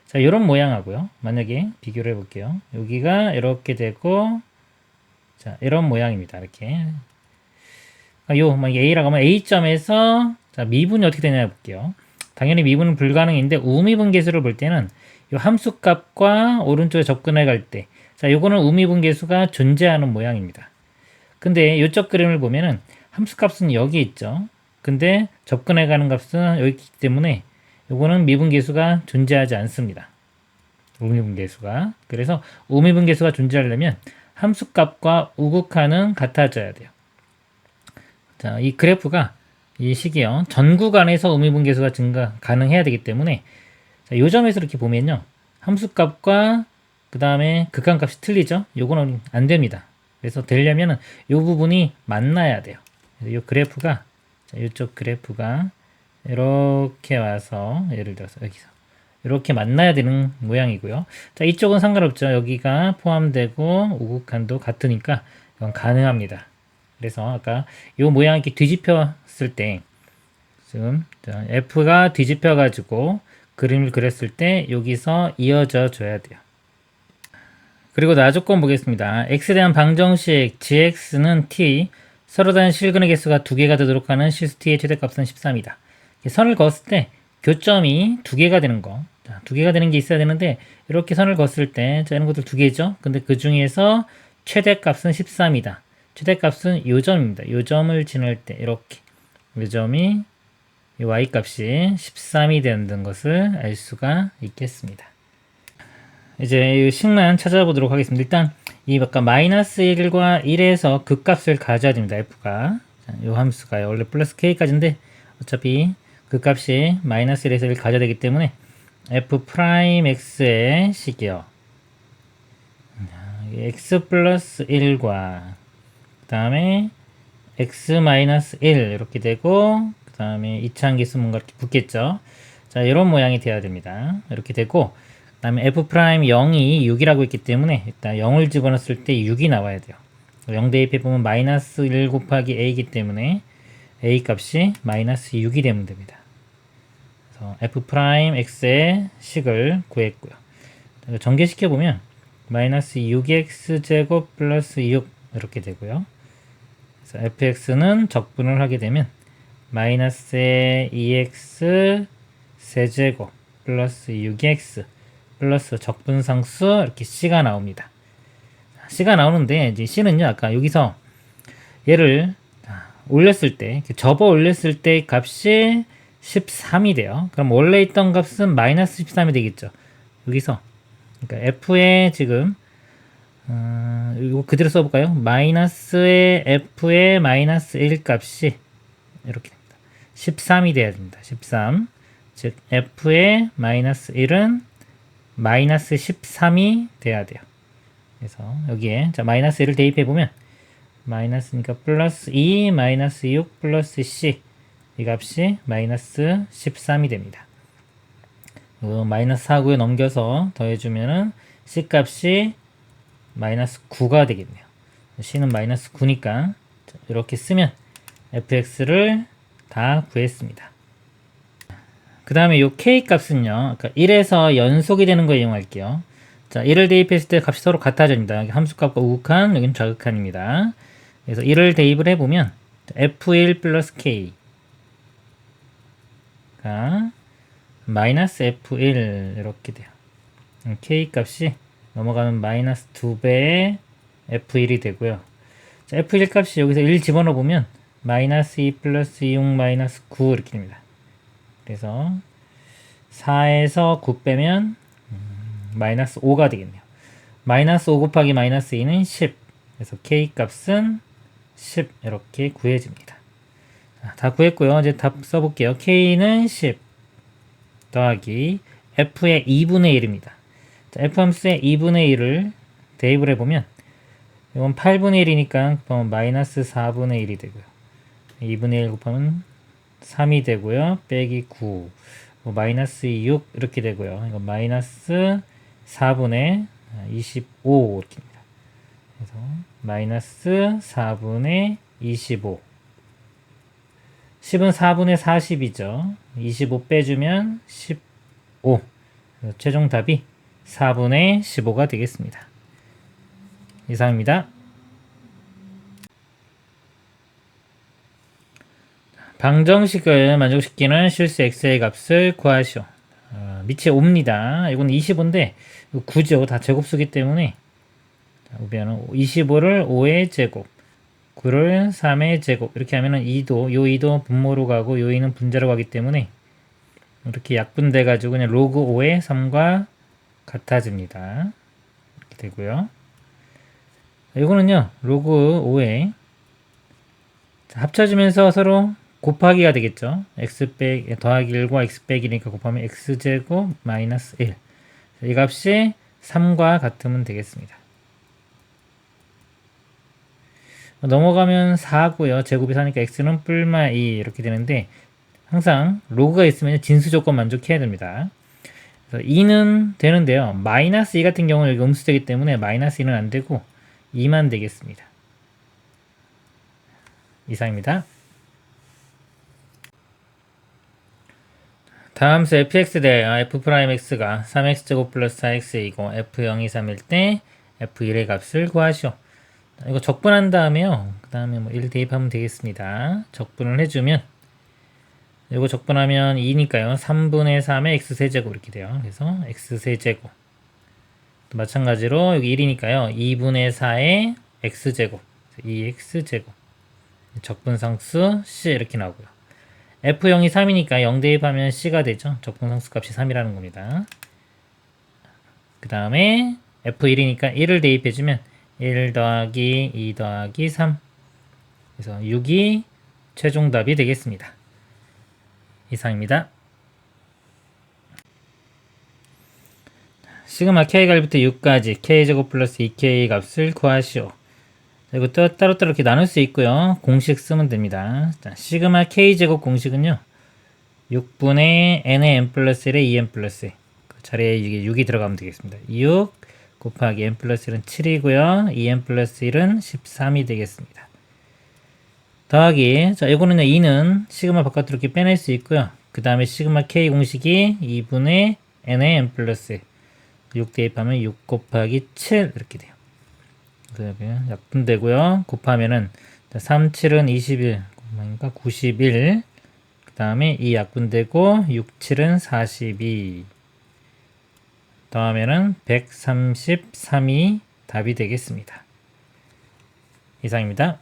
자, 이런 모양하고요. 만약에 비교를 해볼게요. 여기가 이렇게 되고 자, 이런 모양입니다. 이렇게. 만약에 A라고 하면 A점에서 자, 미분이 어떻게 되냐 볼게요. 당연히 미분은 불가능인데 우미분계수를 볼 때는 이 함수값과 오른쪽에 접근해 갈 때, 자, 요거는 우미분계수가 존재하는 모양입니다. 근데 이쪽 그림을 보면은 함수값은 여기 있죠. 근데 접근해 가는 값은 여기 있기 때문에 요거는 미분계수가 존재하지 않습니다. 우미분계수가. 그래서 우미분계수가 존재하려면 함수값과 우극하는 같아져야 돼요. 자, 이 그래프가 이 식이요. 전 구간에서 우미분계수가 증가 가능해야 되기 때문에 자, 요 점에서 이렇게 보면요. 함수값과 그 다음에 극한값이 틀리죠? 요거는 안 됩니다. 그래서 되려면은 요 부분이 만나야 돼요. 그래서 요 그래프가, 자, 요쪽 그래프가 이렇게 와서, 예를 들어서 여기서 이렇게 만나야 되는 모양이고요. 자, 이쪽은 상관없죠. 여기가 포함되고 우극한도 같으니까 이건 가능합니다. 그래서 아까 요 모양 이렇게 뒤집혔을 때, 지금 F가 뒤집혀가지고 그림을 그렸을 때 여기서 이어져 줘야 돼요. 그리고 나조건 보겠습니다. x에 대한 방정식 gx는 t, 서로 다른 실근의 개수가 2개가 되도록 하는 실수 t의 최대값은 13이다. 선을 그었을 때 교점이 2개가 되는 거. 자, 2개가 되는 게 있어야 되는데 이렇게 선을 그었을 때 자, 이런 것들 2개죠. 근데 그 중에서 최대값은 13이다. 최대값은 요 점입니다. 요 점을 지날 때 이렇게 요 점이 이 y값이 13이 되는 것을 알 수가 있겠습니다. 이제 이 식만 찾아보도록 하겠습니다. 일단 이 아까 마이너스 1과 1에서 극값을 가져야 됩니다. f가. 자, 이 함수가요. 원래 플러스 k까지인데 어차피 극값이 마이너스 1에서 1 가져야 되기 때문에 f 프라임 x의 식이요. x 플러스 1과 그 다음에 x 마이너스 1 이렇게 되고 그 다음에 이차함계수 뭔가 이렇게 붙겠죠. 자, 이런 모양이 돼야 됩니다. 이렇게 되고 그 다음에 f 프라임 0이 6이라고 있기 때문에 일단 0을 집어넣었을 때 6이 나와야 돼요. 0 대입해보면 마이너스 1 곱하기 a이기 때문에 a 값이 마이너스 6이 되면 됩니다. 그래서 f 프라임 x의 식을 구했고요. 전개시켜보면 마이너스 6x 제곱 플러스 6 이렇게 되고요. 그래서 fx는 적분을 하게 되면 마이너스 2x 세제곱 플러스 6x 플러스 적분상수 이렇게 c가 나옵니다. c가 나오는데 이제 c는요 아까 여기서 얘를 올렸을 때 접어 올렸을 때 값이 13이 돼요. 그럼 원래 있던 값은 마이너스 13이 되겠죠. 여기서 그러니까 f의 지금 이거 그대로 써볼까요? 마이너스의 f의 마이너스 1 값이 이렇게 됩니다. 13이 돼야 됩니다. 13. 즉 f의 마이너스 1은 마이너스 13이 돼야 돼요. 그래서 여기에 자 마이너스 1을 대입해 보면 마이너스니까 플러스 2 마이너스 6 플러스 c 이 값이 마이너스 13이 됩니다. 마이너스 4구에 넘겨서 더해주면은 c 값이 마이너스 9가 되겠네요. c는 마이너스 9니까 이렇게 쓰면 fx를 다 구했습니다. 그 다음에 이 k 값은요, 그러니까 1에서 연속이 되는 거 이용할게요. 자, 1을 대입했을 때 값이 서로 같아집니다. 여기 함수값과 우극한, 여기는 좌극한입니다. 그래서 1을 대입을 해보면 f1 플러스 k가 마이너스 f1 이렇게 돼요. k 값이 넘어가면 마이너스 2배의 f1이 되고요. 자, f1 값이 여기서 1 집어넣어 보면 마이너스 2 플러스 6 마이너스 9 이렇게 됩니다. 그래서 4에서 9 빼면 마이너스 5가 되겠네요. 마이너스 5 곱하기 마이너스 2는 10. 그래서 k 값은 10 이렇게 구해집니다. 다 구했고요. 이제 답 써볼게요. k는 10 더하기 f의 2분의 1입니다. 자, f 함수의 2분의 1을 대입을 해보면 이건 8분의 1이니까 마이너스 4분의 1이 되고요. 2분의 1 곱하면 3이 되고요. 빼기 9 마이너스 6 이렇게 되고요. 이건 마이너스 4분의 25 이렇게 됩니다. 그래서 마이너스 4분의 25 10은 4분의 40이죠. 25 빼주면 15 그래서 최종 답이 4분의 15가 되겠습니다. 이상입니다. 방정식을 만족시키는 실수 x의 값을 구하시오. 밑에 5입니다. 이건 25인데 9죠. 다 제곱수기 때문에 25를 5의 제곱 9를 3의 제곱 이렇게 하면은 2도 요 2도 분모로 가고 요 2는 분자로 가기 때문에 이렇게 약분돼 가지고 그냥 로그 5의 3과 같아집니다. 이렇게 되고요. 이거는요 로그 5에 합쳐지면서 서로 곱하기가 되겠죠. x 빼기 더하기 1과 x 빼기니까 곱하면 x제곱 마이너스 1. 이 값이 3과 같으면 되겠습니다. 넘어가면 4고요. 제곱이 4니까 x는 뿔마 2 이렇게 되는데 항상 로그가 있으면 진수 조건 만족해야 됩니다. 그래서 2는 되는데요. 마이너스 2 같은 경우는 여기 음수되기 때문에 마이너스 2는 안 되고 2만 되겠습니다. 이상입니다. 다음 수 fx 대 f'x가 3x제곱 플러스 4x이고 f0이 3일 때 f1의 값을 구하시오. 이거 적분한 다음에요. 그 다음에 뭐 1 대입하면 되겠습니다. 적분을 해주면 이거 적분하면 2니까요. 3분의 3의 x세제곱 이렇게 돼요. 그래서 x세제곱 또 마찬가지로 여기 1이니까요. 2분의 4의 x제곱 2x제곱 적분상수 c 이렇게 나오고요. f0이 3이니까 0 대입하면 c가 되죠. 적분상수 값이 3이라는 겁니다. 그 다음에 f1이니까 1을 대입해주면 1 더하기 2 더하기 3 그래서 6이 최종 답이 되겠습니다. 이상입니다. 시그마 k가 1부터 6까지 k제곱 플러스 2k 값을 구하시오. 이것도 따로따로 이렇게 나눌 수 있고요. 공식 쓰면 됩니다. 자, 시그마 k제곱 공식은요. 6분의 n의 n 플러스 1의 2n 플러스 1. 그 자리에 이게 6이 들어가면 되겠습니다. 6 곱하기 n 플러스 1은 7이고요. 2n 플러스 1은 13이 되겠습니다. 더하기, 자, 이거는 2는 시그마 바깥으로 이렇게 빼낼 수 있고요. 그 다음에 시그마 k 공식이 2분의 n의 n 플러스 1. 6 대입하면 6 곱하기 7 이렇게 돼요. 약분되고요. 곱하면은 3, 7은 21, 그러니까 91. 그 다음에 2 약분되고 6, 7은 42. 더하면은 133이 답이 되겠습니다. 이상입니다.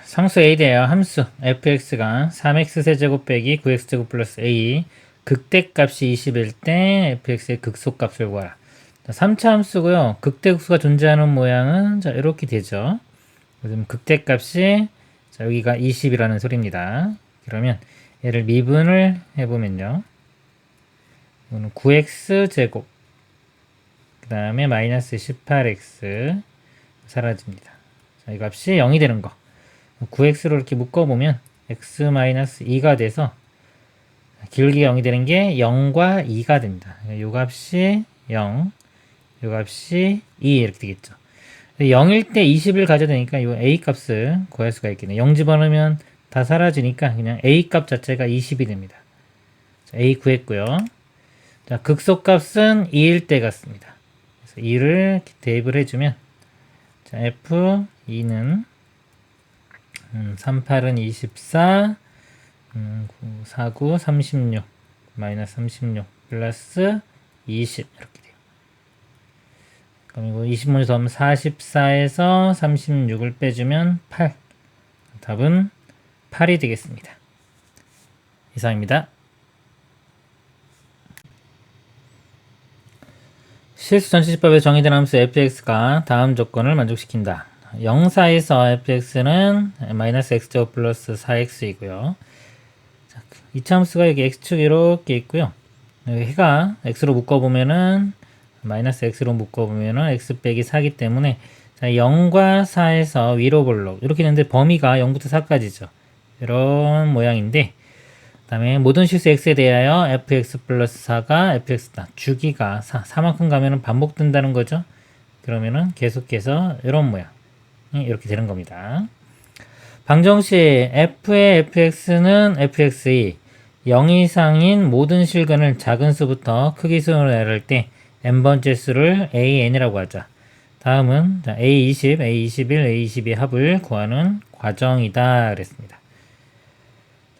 상수 a 대하 함수 fx가 3x세제곱 빼기 9x제곱 플러스 a 극대값이 20일 때 fx의 극소값을 구하라. 3차 함수고요. 극대극소가 존재하는 모양은 자 이렇게 되죠. 그럼 극대값이 자 여기가 20이라는 소리입니다. 그러면 얘를 미분을 해보면요. 이거는 9x 제곱. 그 다음에 마이너스 18x 사라집니다. 자, 이 값이 0이 되는 거. 9x로 이렇게 묶어보면 x 마이너스 2가 돼서 길게 0이 되는 게 0과 2가 됩니다. 이 값이 0, 이 값이 2 이렇게 되겠죠. 0일 때 20을 가져야 되니까 이 a 값을 구할 수가 있겠네요. 0 집어넣으면 다 사라지니까 그냥 a 값 자체가 20이 됩니다. 자, a 구했고요. 자, 극소값은 2일 때 같습니다. 그래서 2를 대입을 해주면 자, f2는 38은 24, 9, 49, 36, 마이너스 36, 플러스 20 이렇게 돼요. 그럼 이거 20문제 더하면 44에서 36을 빼주면 8. 답은 8이 되겠습니다. 이상입니다. 실수 전치집법에 정의된 함수 fx가 다음 조건을 만족시킨다. 0, 4에서 fx는 마이너스 x제곱 플러스 4x이고요. 이차 함수가 여기 x축 이렇게 있고요. 여기 해가 x로 묶어보면은 마이너스 x로 묶어보면은 x 빼기 4기 때문에 자, 0과 4에서 위로 볼록 이렇게 있는데 범위가 0부터 4까지죠. 이런 모양인데 그 다음에 모든 실수 x에 대하여 fx 플러스 4가 fx다. 주기가 4만큼 가면은 반복된다는 거죠. 그러면은 계속해서 이런 모양 이렇게 되는 겁니다. 방정식 f의 fx는 fx이 0 이상인 모든 실근을 작은 수부터 크기 수로 나눌 때 n번째 수를 an이라고 하자. 다음은 a20, a21, a22 합을 구하는 과정이다 그랬습니다.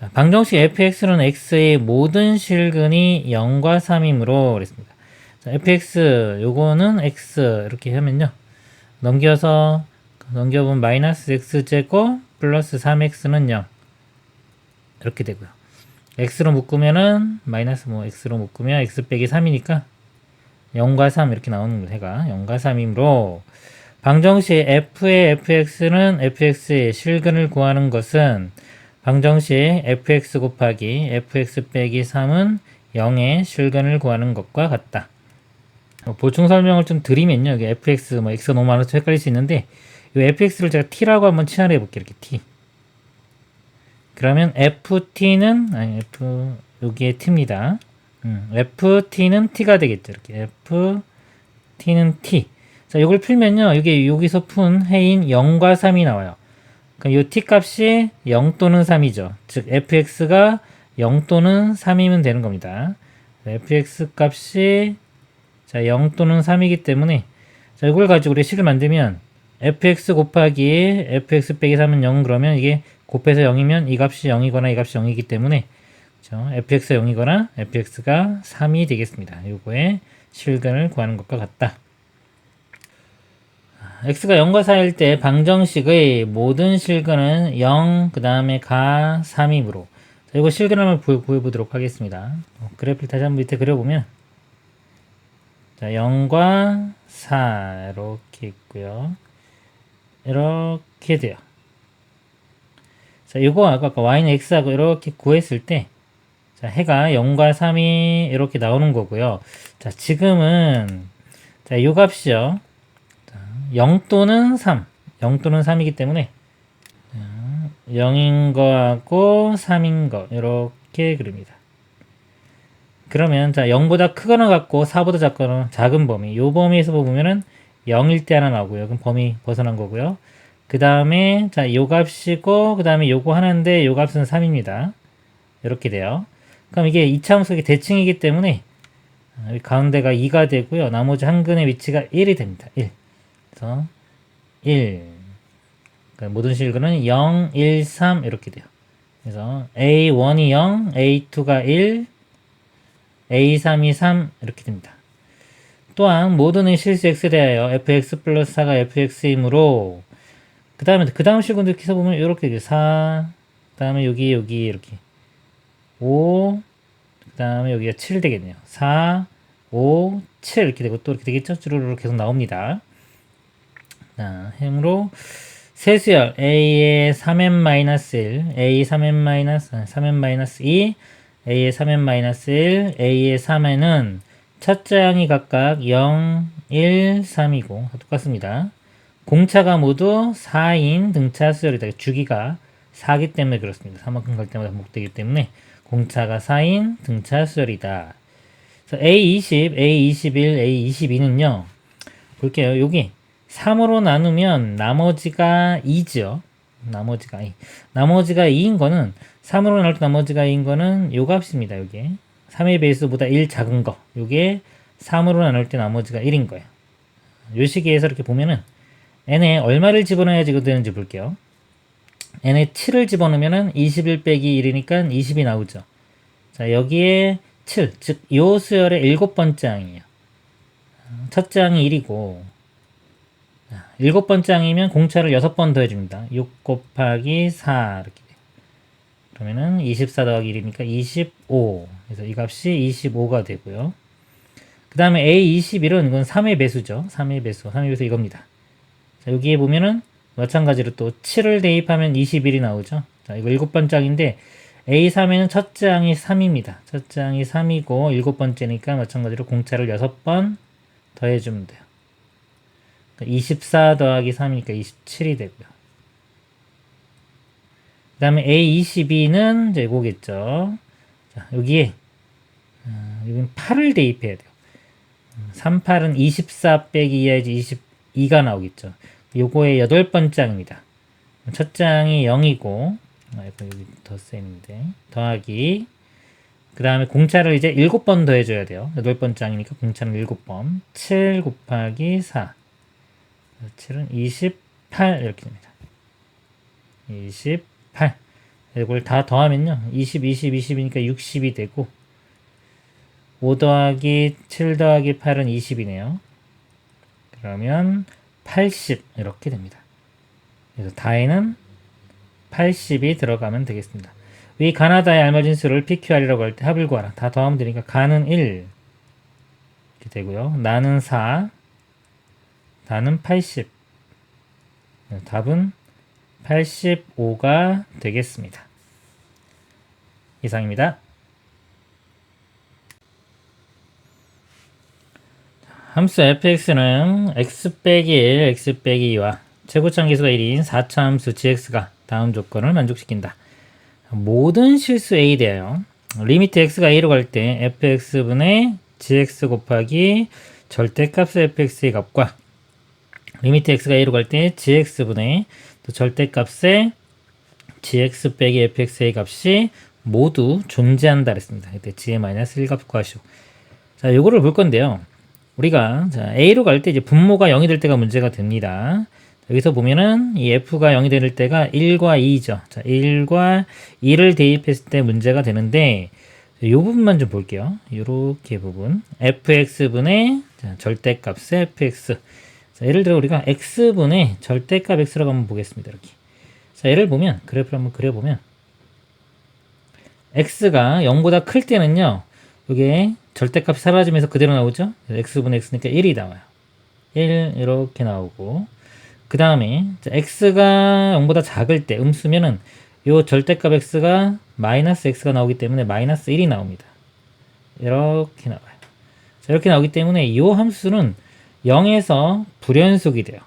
자, 방정식 fx는 x의 모든 실근이 0과 3이므로 그랬습니다. 자, fx 요거는 x 이렇게 하면요. 넘겨보면 마이너스 x제곱 플러스 3x는 0 이렇게 되고요. x로 묶으면은 마이너스 x로 묶으면 x 빼기 3이니까 0과 3 이렇게 나오는 거예요. 해가 0과 3이므로 방정식 f의 fx는 fx의 실근을 구하는 것은 방정식 fx 곱하기 fx 빼기 3은 0의 실근을 구하는 것과 같다. 보충 설명을 좀 드리면요. 여기 fx, x가 너무 많아서 헷갈릴 수 있는데 이 fx를 제가 t라고 한번 칭하해 볼게요. 이렇게 t. 그러면 ft는 여기에 t입니다. ft는 t가 되겠죠. 이렇게 ft는 t. 자, 이걸 풀면요. 이게 여기서 푼 해인 0과 3이 나와요. 그럼 이 t 값이 0 또는 3이죠. 즉 fx가 0 또는 3이면 되는 겁니다. fx 값이 자, 0 또는 3이기 때문에 자, 이걸 가지고 우리 식을 만들면 fx 곱하기 fx 빼기 3은 0 그러면 이게 곱해서 0이면 이 값이 0이거나 이 값이 0이기 때문에 그렇죠? fx가 0이거나 fx가 3이 되겠습니다. 요거의 실근을 구하는 것과 같다. x가 0과 4일 때 방정식의 모든 실근은 0, 그 다음에 가 3이므로 자, 이거 실근을 한번 구해보도록 하겠습니다. 그래프를 다시 한번 밑에 그려보면 자, 0과 4 이렇게 있고요. 이렇게 돼요. 자, 이거 아까 y는 x하고 이렇게 구했을 때 자, 해가 0과 3이 이렇게 나오는 거고요. 자, 지금은 자, 요 값이요. 자, 0 또는 3. 0 또는 3이기 때문에 0인 거하고 3인 거 이렇게 그립니다. 그러면 자, 0보다 크거나 같고 4보다 작거나 작은 범위. 요 범위에서 보면은 0일 때 하나 나오고요. 그럼 범위 벗어난 거고요. 그 다음에 자, 요 값이고 그 다음에 요거 하나인데 요 값은 3입니다. 이렇게 돼요. 그럼 이게 이차함수의 대칭이기 때문에 가운데가 2가 되고요. 나머지 한 근의 위치가 1이 됩니다. 1. 그래서 1. 그러니까 모든 실근은 0, 1, 3 이렇게 돼요. 그래서 A1이 0, A2가 1, A3이 3 이렇게 됩니다. 또한 모든 실수 x에 대하여 fx 플러스 4가 fx이므로 그 다음 실근도 이렇게 써보면 이렇게 4, 그 다음에 여기 이렇게 5, 그 다음에 여기가 7 되겠네요. 4, 5, 7 이렇게 되고 또 이렇게 되겠죠? 쭈루루루 계속 나옵니다. 자, 행으로 세수열 a의 3n-1, a 3n-2, a의 3n 마이너스 1, a의 3n은 첫째 항이 각각 0, 1, 3이고 똑같습니다. 공차가 모두 4인 등차 수열이다. 주기가 4기 때문에 그렇습니다. 3만큼 갈 때마다 반복되기 때문에 공차가 4인 등차 수열이다. 그래서 A20, A21, A22는요. 볼게요. 여기 3으로 나누면 나머지가 2죠. 나머지가 2. 나머지가 2인 거는 3으로 나눌 때 나머지가 2인 거는 요 값입니다. 요게 3의 배수보다 1 작은 거. 요게 3으로 나눌 때 나머지가 1인 거예요. 요 시기에서 이렇게 보면은 n에 얼마를 집어넣어야지 이거 되는지 볼게요. n에 7을 집어넣으면은 21 빼기 1이니까 20이 나오죠. 자, 여기에 7, 즉 요 수열의 7번째 항이에요. 첫째 항이 1이고 7번째 항이면 공차를 6번 더해줍니다. 6 곱하기 4 이렇게 돼요. 그러면은 24 더하기 1이니까 25. 그래서 이 값이 25가 되고요. 그 다음에 A21은 이건 3의 배수죠. 3의 배수. 3의 배수 이겁니다. 자, 여기에 보면은 마찬가지로 또 7을 대입하면 21이 나오죠. 자, 이거 7번째 항인데 A3에는 첫째 항이 3입니다. 첫째 항이 3이고 7번째니까 마찬가지로 공차를 6번 더해주면 돼요. 그러니까 24 더하기 3이니까 27이 되고요. 그 다음에 A22는 이제 이거겠죠. 자, 여기에 여기는 8을 대입해야 돼요. 3, 8은 24 빼기 2해야지 22가 나오겠죠. 요거의 8번째 항입니다. 첫째 항이 0이고 여기 더 셈인데 더하기 그 다음에 공차를 이제 7번 더해줘야 돼요. 8번째 항이니까 공차는 7번 7 곱하기 4 7은 28 이렇게 됩니다. 28 이걸 다 더하면요 20, 20이니까 60이 되고 5 더하기 7 더하기 8은 20이네요. 그러면 80 이렇게 됩니다. 그래서 다에는 80이 들어가면 되겠습니다. 위 가나다의 알맞은 수를 PQR이라고 할 때 합을 구하라. 다 더하면 되니까 가는 1 이렇게 되고요. 나는 4 다는 80 답은 85가 되겠습니다. 이상입니다. 함수 fx는 x 빼기 1, x 빼기 2와 최고참 계수가 1인 4차 함수 gx가 다음 조건을 만족시킨다. 모든 실수 a 대하여 리미트 x가 a로 갈 때 fx분의 gx 곱하기 절대값 fx의 값과 리미트 x가 a로 갈 때 gx분의 또 절대값의 gx 빼기 fx의 값이 모두 존재한다 그랬습니다. 이때 g의-1 값 구하시오. 자, 요거를 볼 건데요. 우리가 자, a로 갈 때 이제 분모가 0이 될 때가 문제가 됩니다. 여기서 보면은 이 f가 0이 될 때가 1과 2죠. 자, 1과 2를 대입했을 때 문제가 되는데 이 부분만 좀 볼게요. 이렇게 부분 fx분의 절대값의 fx. 자, 예를 들어 우리가 x분의 절대값 x라고 한번 보겠습니다. 이렇게. 자, 예를 보면 그래프를 한번 그려보면 x가 0보다 클 때는요. 이게 절대값이 사라지면서 그대로 나오죠. x분의 x니까 1이 나와요. 1 이렇게 나오고 그 다음에 x가 0보다 작을 때 음수면은 요 절대값 x가 마이너스 x가 나오기 때문에 마이너스 1이 나옵니다. 이렇게 나와요. 자, 이렇게 나오기 때문에 이 함수는 0에서 불연속이 돼요.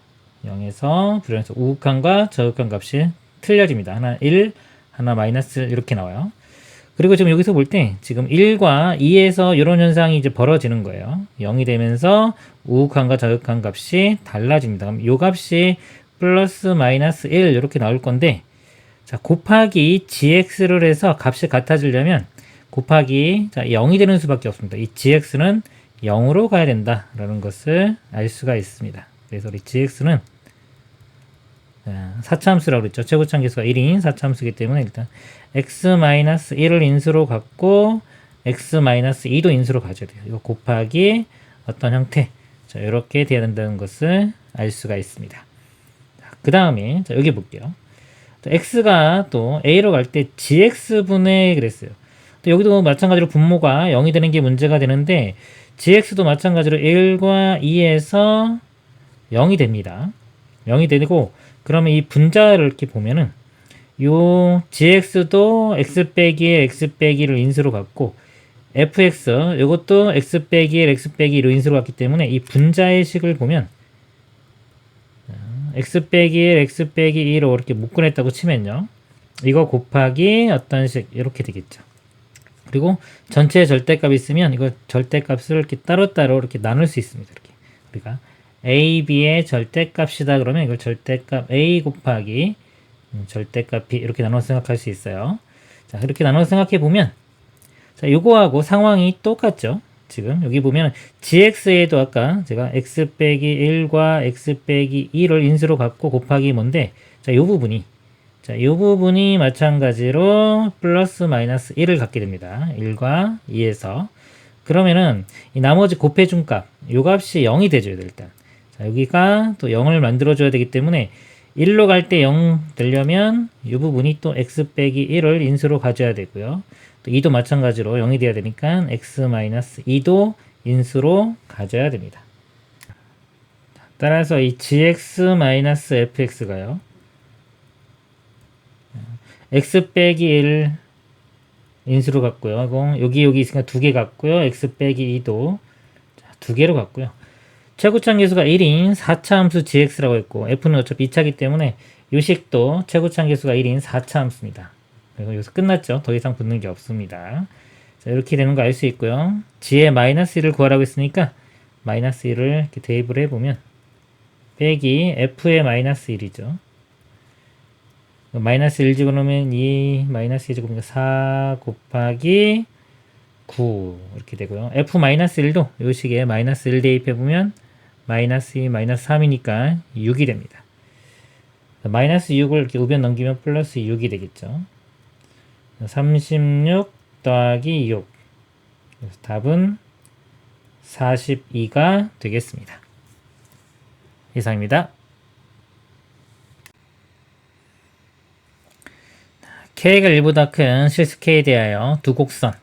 0에서 불연속 우극한과 저극한 값이 틀려집니다. 하나 1, 하나 마이너스 1 이렇게 나와요. 그리고 지금 여기서 볼 때 지금 1과 2에서 이런 현상이 이제 벌어지는 거예요. 0이 되면서 우극한과 저극한 값이 달라집니다. 그럼 이 값이 플러스 마이너스 1 이렇게 나올 건데 자, 곱하기 gx를 해서 값이 같아지려면 곱하기 자, 0이 되는 수밖에 없습니다. 이 gx는 0으로 가야 된다라는 것을 알 수가 있습니다. 그래서 우리 gx는 4차함수라고 그랬죠. 최고참 계수가 1인 4차함수이기 때문에 일단 x-1을 인수로 갖고 x-2도 인수로 가져야 돼요. 이거 곱하기 어떤 형태 자, 이렇게 돼야 된다는 것을 알 수가 있습니다. 그 다음에 여기 볼게요. x가 또 a로 갈 때 gx분의 그랬어요. 또 여기도 마찬가지로 분모가 0이 되는 게 문제가 되는데 gx도 마찬가지로 1과 2에서 0이 됩니다. 0이 되고 그러면 이 분자를 이렇게 보면은 요 gx도 x 빼기 1 x 빼기 1을 인수로 갖고 fx 요것도 x 빼기 1 x 빼기 1로 인수로 갖기 때문에 이 분자의 식을 보면 x 빼기 1 x 빼기 1로 이렇게 묶어냈다고 치면요. 이거 곱하기 어떤 식 이렇게 되겠죠. 그리고 전체 절대값이 있으면 이거 절대값을 이렇게 따로따로 이렇게 나눌 수 있습니다. 이렇게 우리가 a, b의 절대값이다 그러면 이걸 절대값 a 곱하기 절대값 b 이렇게 나눠서 생각할 수 있어요. 자, 이렇게 나눠서 생각해 보면 자, 요거하고 상황이 똑같죠. 지금 여기 보면 gx에도 아까 제가 x 빼기 1과 x 빼기 2를 인수로 갖고 곱하기 뭔데 자, 요 부분이 마찬가지로 플러스 마이너스 1을 갖게 됩니다. 1과 2에서 그러면은 이 나머지 곱해준 값, 요 값이 0이 돼줘야 돼 일단. 자, 여기가 또 0을 만들어줘야 되기 때문에 1로 갈 때 0 되려면 이 부분이 또 x 빼기 1을 인수로 가져야 되고요. 또 2도 마찬가지로 0이 돼야 되니까 x-2도 인수로 가져야 됩니다. 따라서 이 gx-fx가요. x 빼기 1 인수로 갔고요. 여기 있으니까 2개 갔고요. x 빼기 2도 2개로 갔고요. 최고참 계수가 1인 4차 함수 gx라고 했고 f는 어차피 2차이기 때문에 이 식도 최고참 계수가 1인 4차 함수입니다. 그리고 여기서 끝났죠. 더 이상 붙는 게 없습니다. 자, 이렇게 되는 거 알 수 있고요. g의 마이너스 1을 구하라고 했으니까 마이너스 1을 이렇게 대입을 해보면 빼기 f의 마이너스 1이죠. 마이너스 1 집어넣으면 2 마이너스 2 제곱이니까 4 곱하기 9 이렇게 되고요. f-1도 이 식에 마이너스 1 대입해보면 마이너스 2 마이너스 3이니까 6이 됩니다. 마이너스 6을 이렇게 우변 넘기면 플러스 6이 되겠죠. 36 더하기 6 그래서 답은 42가 되겠습니다. 이상입니다. k가 1보다 큰 실수 k에 대하여 두 곡선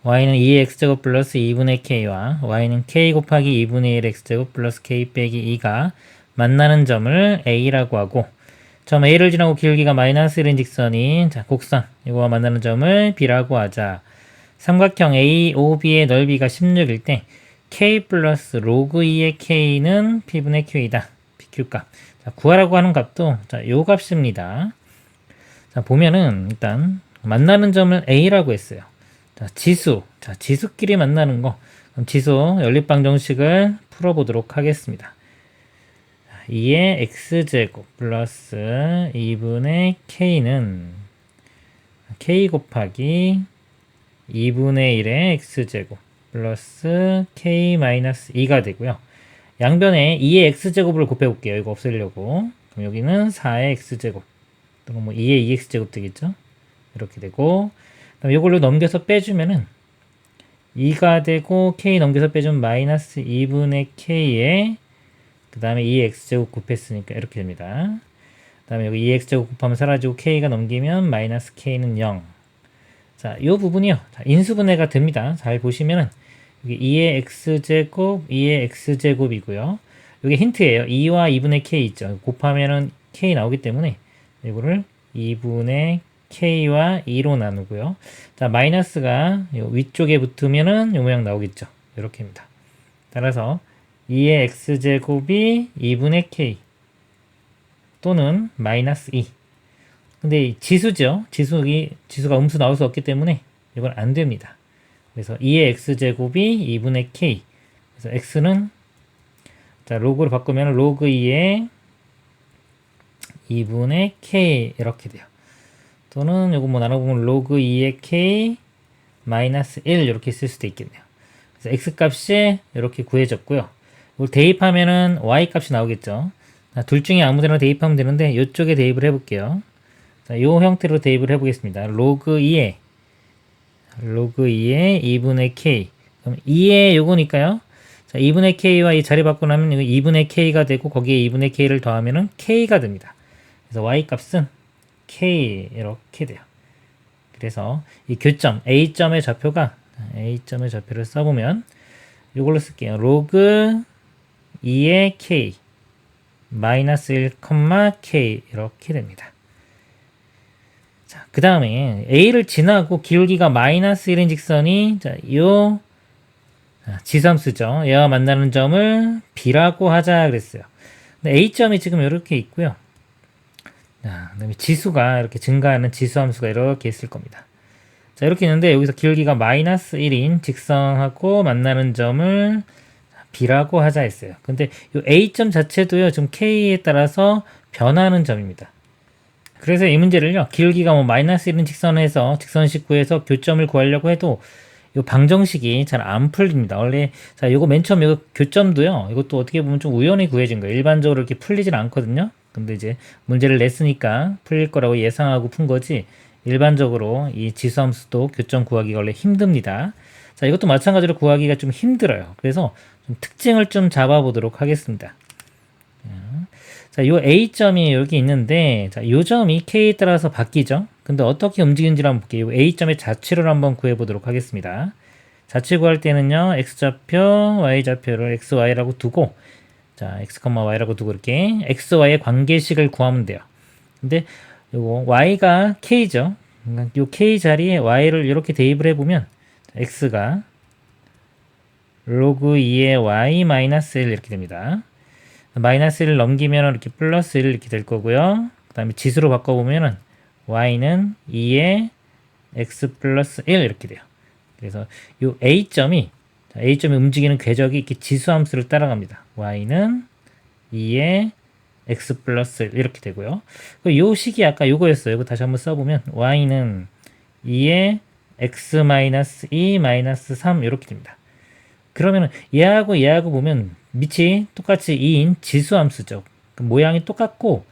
y는 2의 x제곱 플러스 2분의 k와 y는 k 곱하기 2분의 1 x제곱 플러스 k 빼기 2가 만나는 점을 a라고 하고 점 a를 지나고 길기가 마이너스 1인 직선인 자, 곡선 이거와 만나는 점을 b라고 하자. 삼각형 AOB의 넓이가 16일 때 k 플러스 로그 2의 k는 p분의 q이다. pq값. 자, 구하라고 하는 값도 자, 요 값입니다. 자, 보면은 일단 만나는 점을 a라고 했어요. 자, 지수끼리 만나는 거. 그럼 지수 연립방 정식을 풀어보도록 하겠습니다. 2의 x제곱 플러스 2분의 k는 k 곱하기 2분의 1의 x제곱 플러스 k 마이너스 2가 되고요. 양변에 2의 x제곱을 곱해볼게요. 이거 없애려고. 그럼 여기는 4의 x제곱 또는 뭐 2의 2x제곱 되겠죠. 이렇게 되고 그다음 이걸로 넘겨서 빼주면은 2가 되고 k 넘겨서 빼주면 마이너스 2분의 k에 그 다음에 2x제곱 곱했으니까 이렇게 됩니다. 그 다음에 여기 2x제곱 곱하면 사라지고 k가 넘기면 마이너스 k는 0. 자, 이 부분이요. 자, 인수분해가 됩니다. 잘 보시면은 여기 2의 x제곱, 2의 x제곱이고요. 이게 힌트예요. 2와 2분의 k 있죠. 곱하면은 k 나오기 때문에 이거를 2분의 k와 2로 나누고요. 자, 마이너스가 위쪽에 붙으면은 이 모양 나오겠죠. 이렇게입니다. 따라서 2의 x제곱이 2분의 k 또는 마이너스 2. 근데 지수죠. 지수가 음수 나올 수 없기 때문에 이건 안 됩니다. 그래서 2의 x제곱이 2분의 k. 그래서 x는 자, 로그로 바꾸면 로그 2의 2분의 k 이렇게 돼요. 또는 요거 뭐 나눠보면 로그 2의 k 마이너스 1 이렇게 쓸 수도 있겠네요. 그래서 x 값이 이렇게 구해졌고요. 이걸 대입하면은 y 값이 나오겠죠. 자, 둘 중에 아무 데나 대입하면 되는데 이쪽에 대입을 해볼게요. 자, 이 형태로 대입을 해보겠습니다. 로그 2의 2분의 k. 그럼 2의 요거니까요. 자, 2분의 k와 이 자리 바꾸고 나면 이거 2분의 k가 되고 거기에 2분의 k를 더하면은 k가 됩니다. 그래서 y 값은 k 이렇게 돼요. 그래서 이 교점 a점의 좌표가 a점의 좌표를 써보면 이걸로 쓸게요. 로그 2의 k 마이너스 1, k 이렇게 됩니다. 자, 그 다음에 A를 지나고 기울기가 마이너스 1인 직선이 자, 요 지수함수죠. 얘와 만나는 점을 B라고 하자 그랬어요. 근데 A점이 지금 이렇게 있고요. 자, 그다음에 지수가 이렇게 증가하는 지수함수가 이렇게 있을 겁니다. 자, 이렇게 있는데 여기서 기울기가 마이너스 1인 직선하고 만나는 점을 B라고 하자 했어요. 근데 이 A점 자체도요, 지금 K에 따라서 변하는 점입니다. 그래서 이 문제를요, 기울기가 뭐 마이너스 1인 직선에서 직선식 구해서 교점을 구하려고 해도 이 방정식이 잘 안 풀립니다. 원래 자, 요거 맨 처음 요 교점도요, 이것도 어떻게 보면 좀 우연히 구해진 거예요. 일반적으로 이렇게 풀리진 않거든요. 근데 이제 문제를 냈으니까 풀릴 거라고 예상하고 푼 거지, 일반적으로 이 지수함수도 교점 구하기가 원래 힘듭니다. 자, 이것도 마찬가지로 구하기가 좀 힘들어요. 그래서 좀 특징을 좀 잡아보도록 하겠습니다. 자, 요 A점이 여기 있는데, 자, 요 점이 K에 따라서 바뀌죠? 근데 어떻게 움직이는지 한번 볼게요. A점의 자취를 한번 구해보도록 하겠습니다. 자취 구할 때는요, X좌표, Y좌표를 XY라고 두고, 자, X, Y라고 두고 이렇게 XY의 관계식을 구하면 돼요. 근데 요거 Y가 K죠? 그러니까 요 K 자리에 Y를 이렇게 대입을 해보면, X가 로그 2의 Y 마이너스 1 이렇게 됩니다. 마이너스 1을 넘기면 이렇게 플러스 1 이렇게 될 거고요. 그 다음에 지수로 바꿔보면은 y는 2의 x 플러스 1 이렇게 돼요. 그래서 이 a점이 움직이는 궤적이 이렇게 지수함수를 따라갑니다. y는 2의 x 플러스 1 이렇게 되고요. 이 식이 아까 요거였어요. 이거 다시 한번 써보면 y는 2의 x 마이너스 2 마이너스 3 이렇게 됩니다. 그러면은 얘하고 보면 밑이 똑같이 2인 지수함수죠. 그 모양이 똑같고,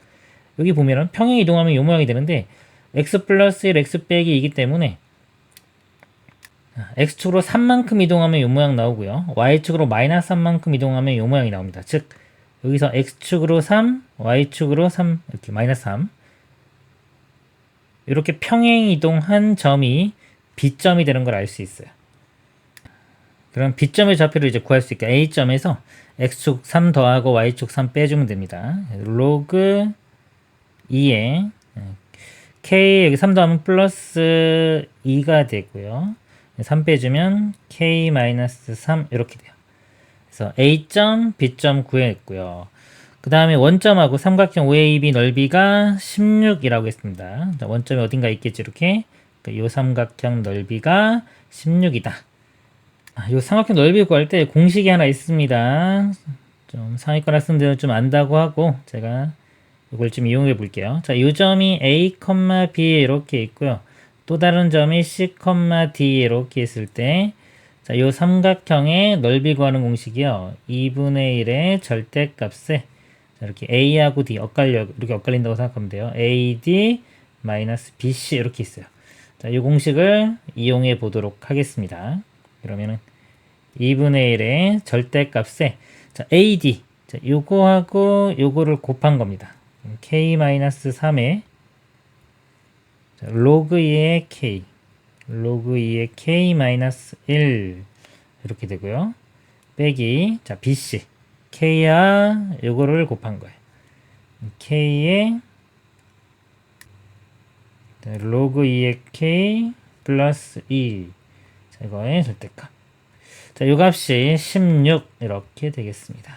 여기 보면은 평행 이동하면 이 모양이 되는데 x 플러스 1 x 빼기 2이기 때문에 x축으로 3만큼 이동하면 이 모양 나오고요. y축으로 마이너스 3만큼 이동하면 이 모양이 나옵니다. 즉 여기서 x축으로 3, y축으로 3 이렇게 마이너스 3 이렇게 평행 이동한 점이 B점이 되는 걸 알 수 있어요. 그럼 B점의 좌표를 이제 구할 수 있게 A점에서 X축 3 더하고 Y축 3 빼주면 됩니다. 로그 2에 K 여기 3 더하면 플러스 2가 되고요. 3 빼주면 K 마이너스 3 이렇게 돼요. 그래서 A점, B점 구했고요. 그 다음에 원점하고 삼각형 OAB 넓이가 16이라고 했습니다. 원점이 어딘가 있겠지 이렇게. 이 삼각형 넓이가 16이다. 이 삼각형 넓이 구할 때 공식이 하나 있습니다. 좀 상위권 학생들은 좀 안다고 하고 제가 이걸 좀 이용해 볼게요. 자, 이 점이 A, B에 이렇게 있고요. 또 다른 점이 C, D 이렇게 있을 때, 자, 이 삼각형의 넓이 구하는 공식이요. 2분의 1의 절대값에 자, 이렇게 A하고 D 이렇게 엇갈린다고 생각하면 돼요. AD 마이너스 BC 이렇게 있어요. 자, 이 공식을 이용해 보도록 하겠습니다. 그러면은 2분의 1의 절대값에 자, AD 자, 요거하고 요거를 곱한 겁니다. K-3에 로그 2의 K 로그 2의 K-1 이렇게 되고요. 빼기 자, BC K와 요거를 곱한 거예요. K의 로그 2의 K 플러스 2 자, 이거의 절대값. 자, 요 값이 16 이렇게 되겠습니다.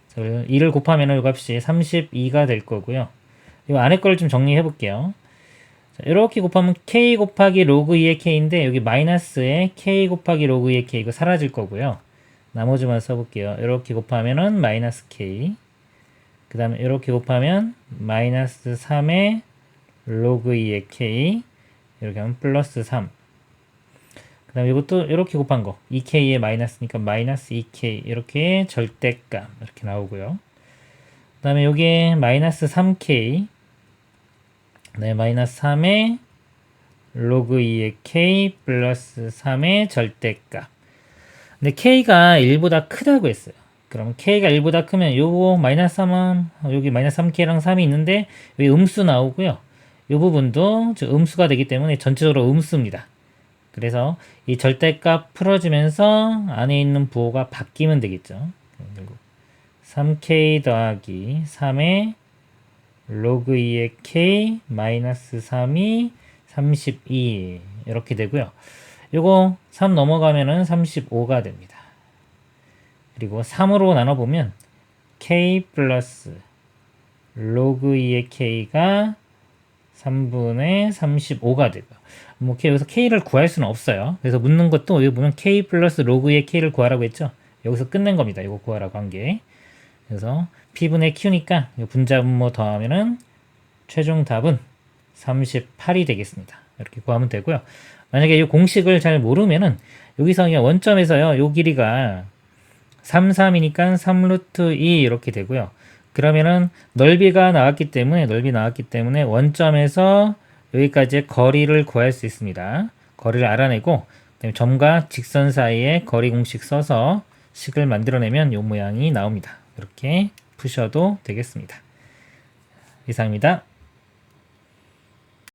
자, 2를 곱하면 요 값이 32가 될 거고요. 이 안에 걸 좀 정리해 볼게요. 자, 이렇게 곱하면 K 곱하기 로그 2의 K인데 여기 마이너스에 K 곱하기 로그 2의 K 이거 사라질 거고요. 나머지만 써볼게요. 이렇게 곱하면은 마이너스 K 그 다음에 이렇게 곱하면 마이너스 3의 로그 2의 K 이렇게 하면 플러스 3 그 다음에 이것도 이렇게 곱한 거 2K에 마이너스니까 마이너스 2K 이렇게 절대값 이렇게 나오고요. 그 다음에 여기에 마이너스 3K 네, 마이너스 3의 로그 2의 K 플러스 3의 절대값. 근데 K가 1보다 크다고 했어요. 그러면 K가 1보다 크면 요거 마이너스 3은 여기 마이너스 3K랑 3이 있는데 여기 음수 나오고요. 이 부분도 음수가 되기 때문에 전체적으로 음수입니다. 그래서 이 절대값 풀어주면서 안에 있는 부호가 바뀌면 되겠죠. 3K 더하기 3의 로그 2의 k 마이너스 3이 32 이렇게 되고요. 요거 3 넘어가면은 35가 됩니다. 그리고 3으로 나눠보면 k 플러스 로그 2의 k가 3분의 35가 되고요. 뭐 여기서 k를 구할 수는 없어요. 그래서 묻는 것도 여기 보면 k 플러스 로그의 k를 구하라고 했죠. 여기서 끝낸 겁니다. 이거 구하라고 한 게. 그래서 p분의 q니까 분자분모 더하면은 최종 답은 38이 되겠습니다. 이렇게 구하면 되고요. 만약에 이 공식을 잘 모르면은 여기서 그냥 원점에서요. 요 길이가 3, 3이니까 3루트 2 이렇게 되고요. 그러면은 넓이 나왔기 때문에 원점에서 여기까지의 거리를 구할 수 있습니다. 거리를 알아내고 그다음에 점과 직선 사이에 거리 공식 써서 식을 만들어내면 이 모양이 나옵니다. 이렇게 푸셔도 되겠습니다. 이상입니다.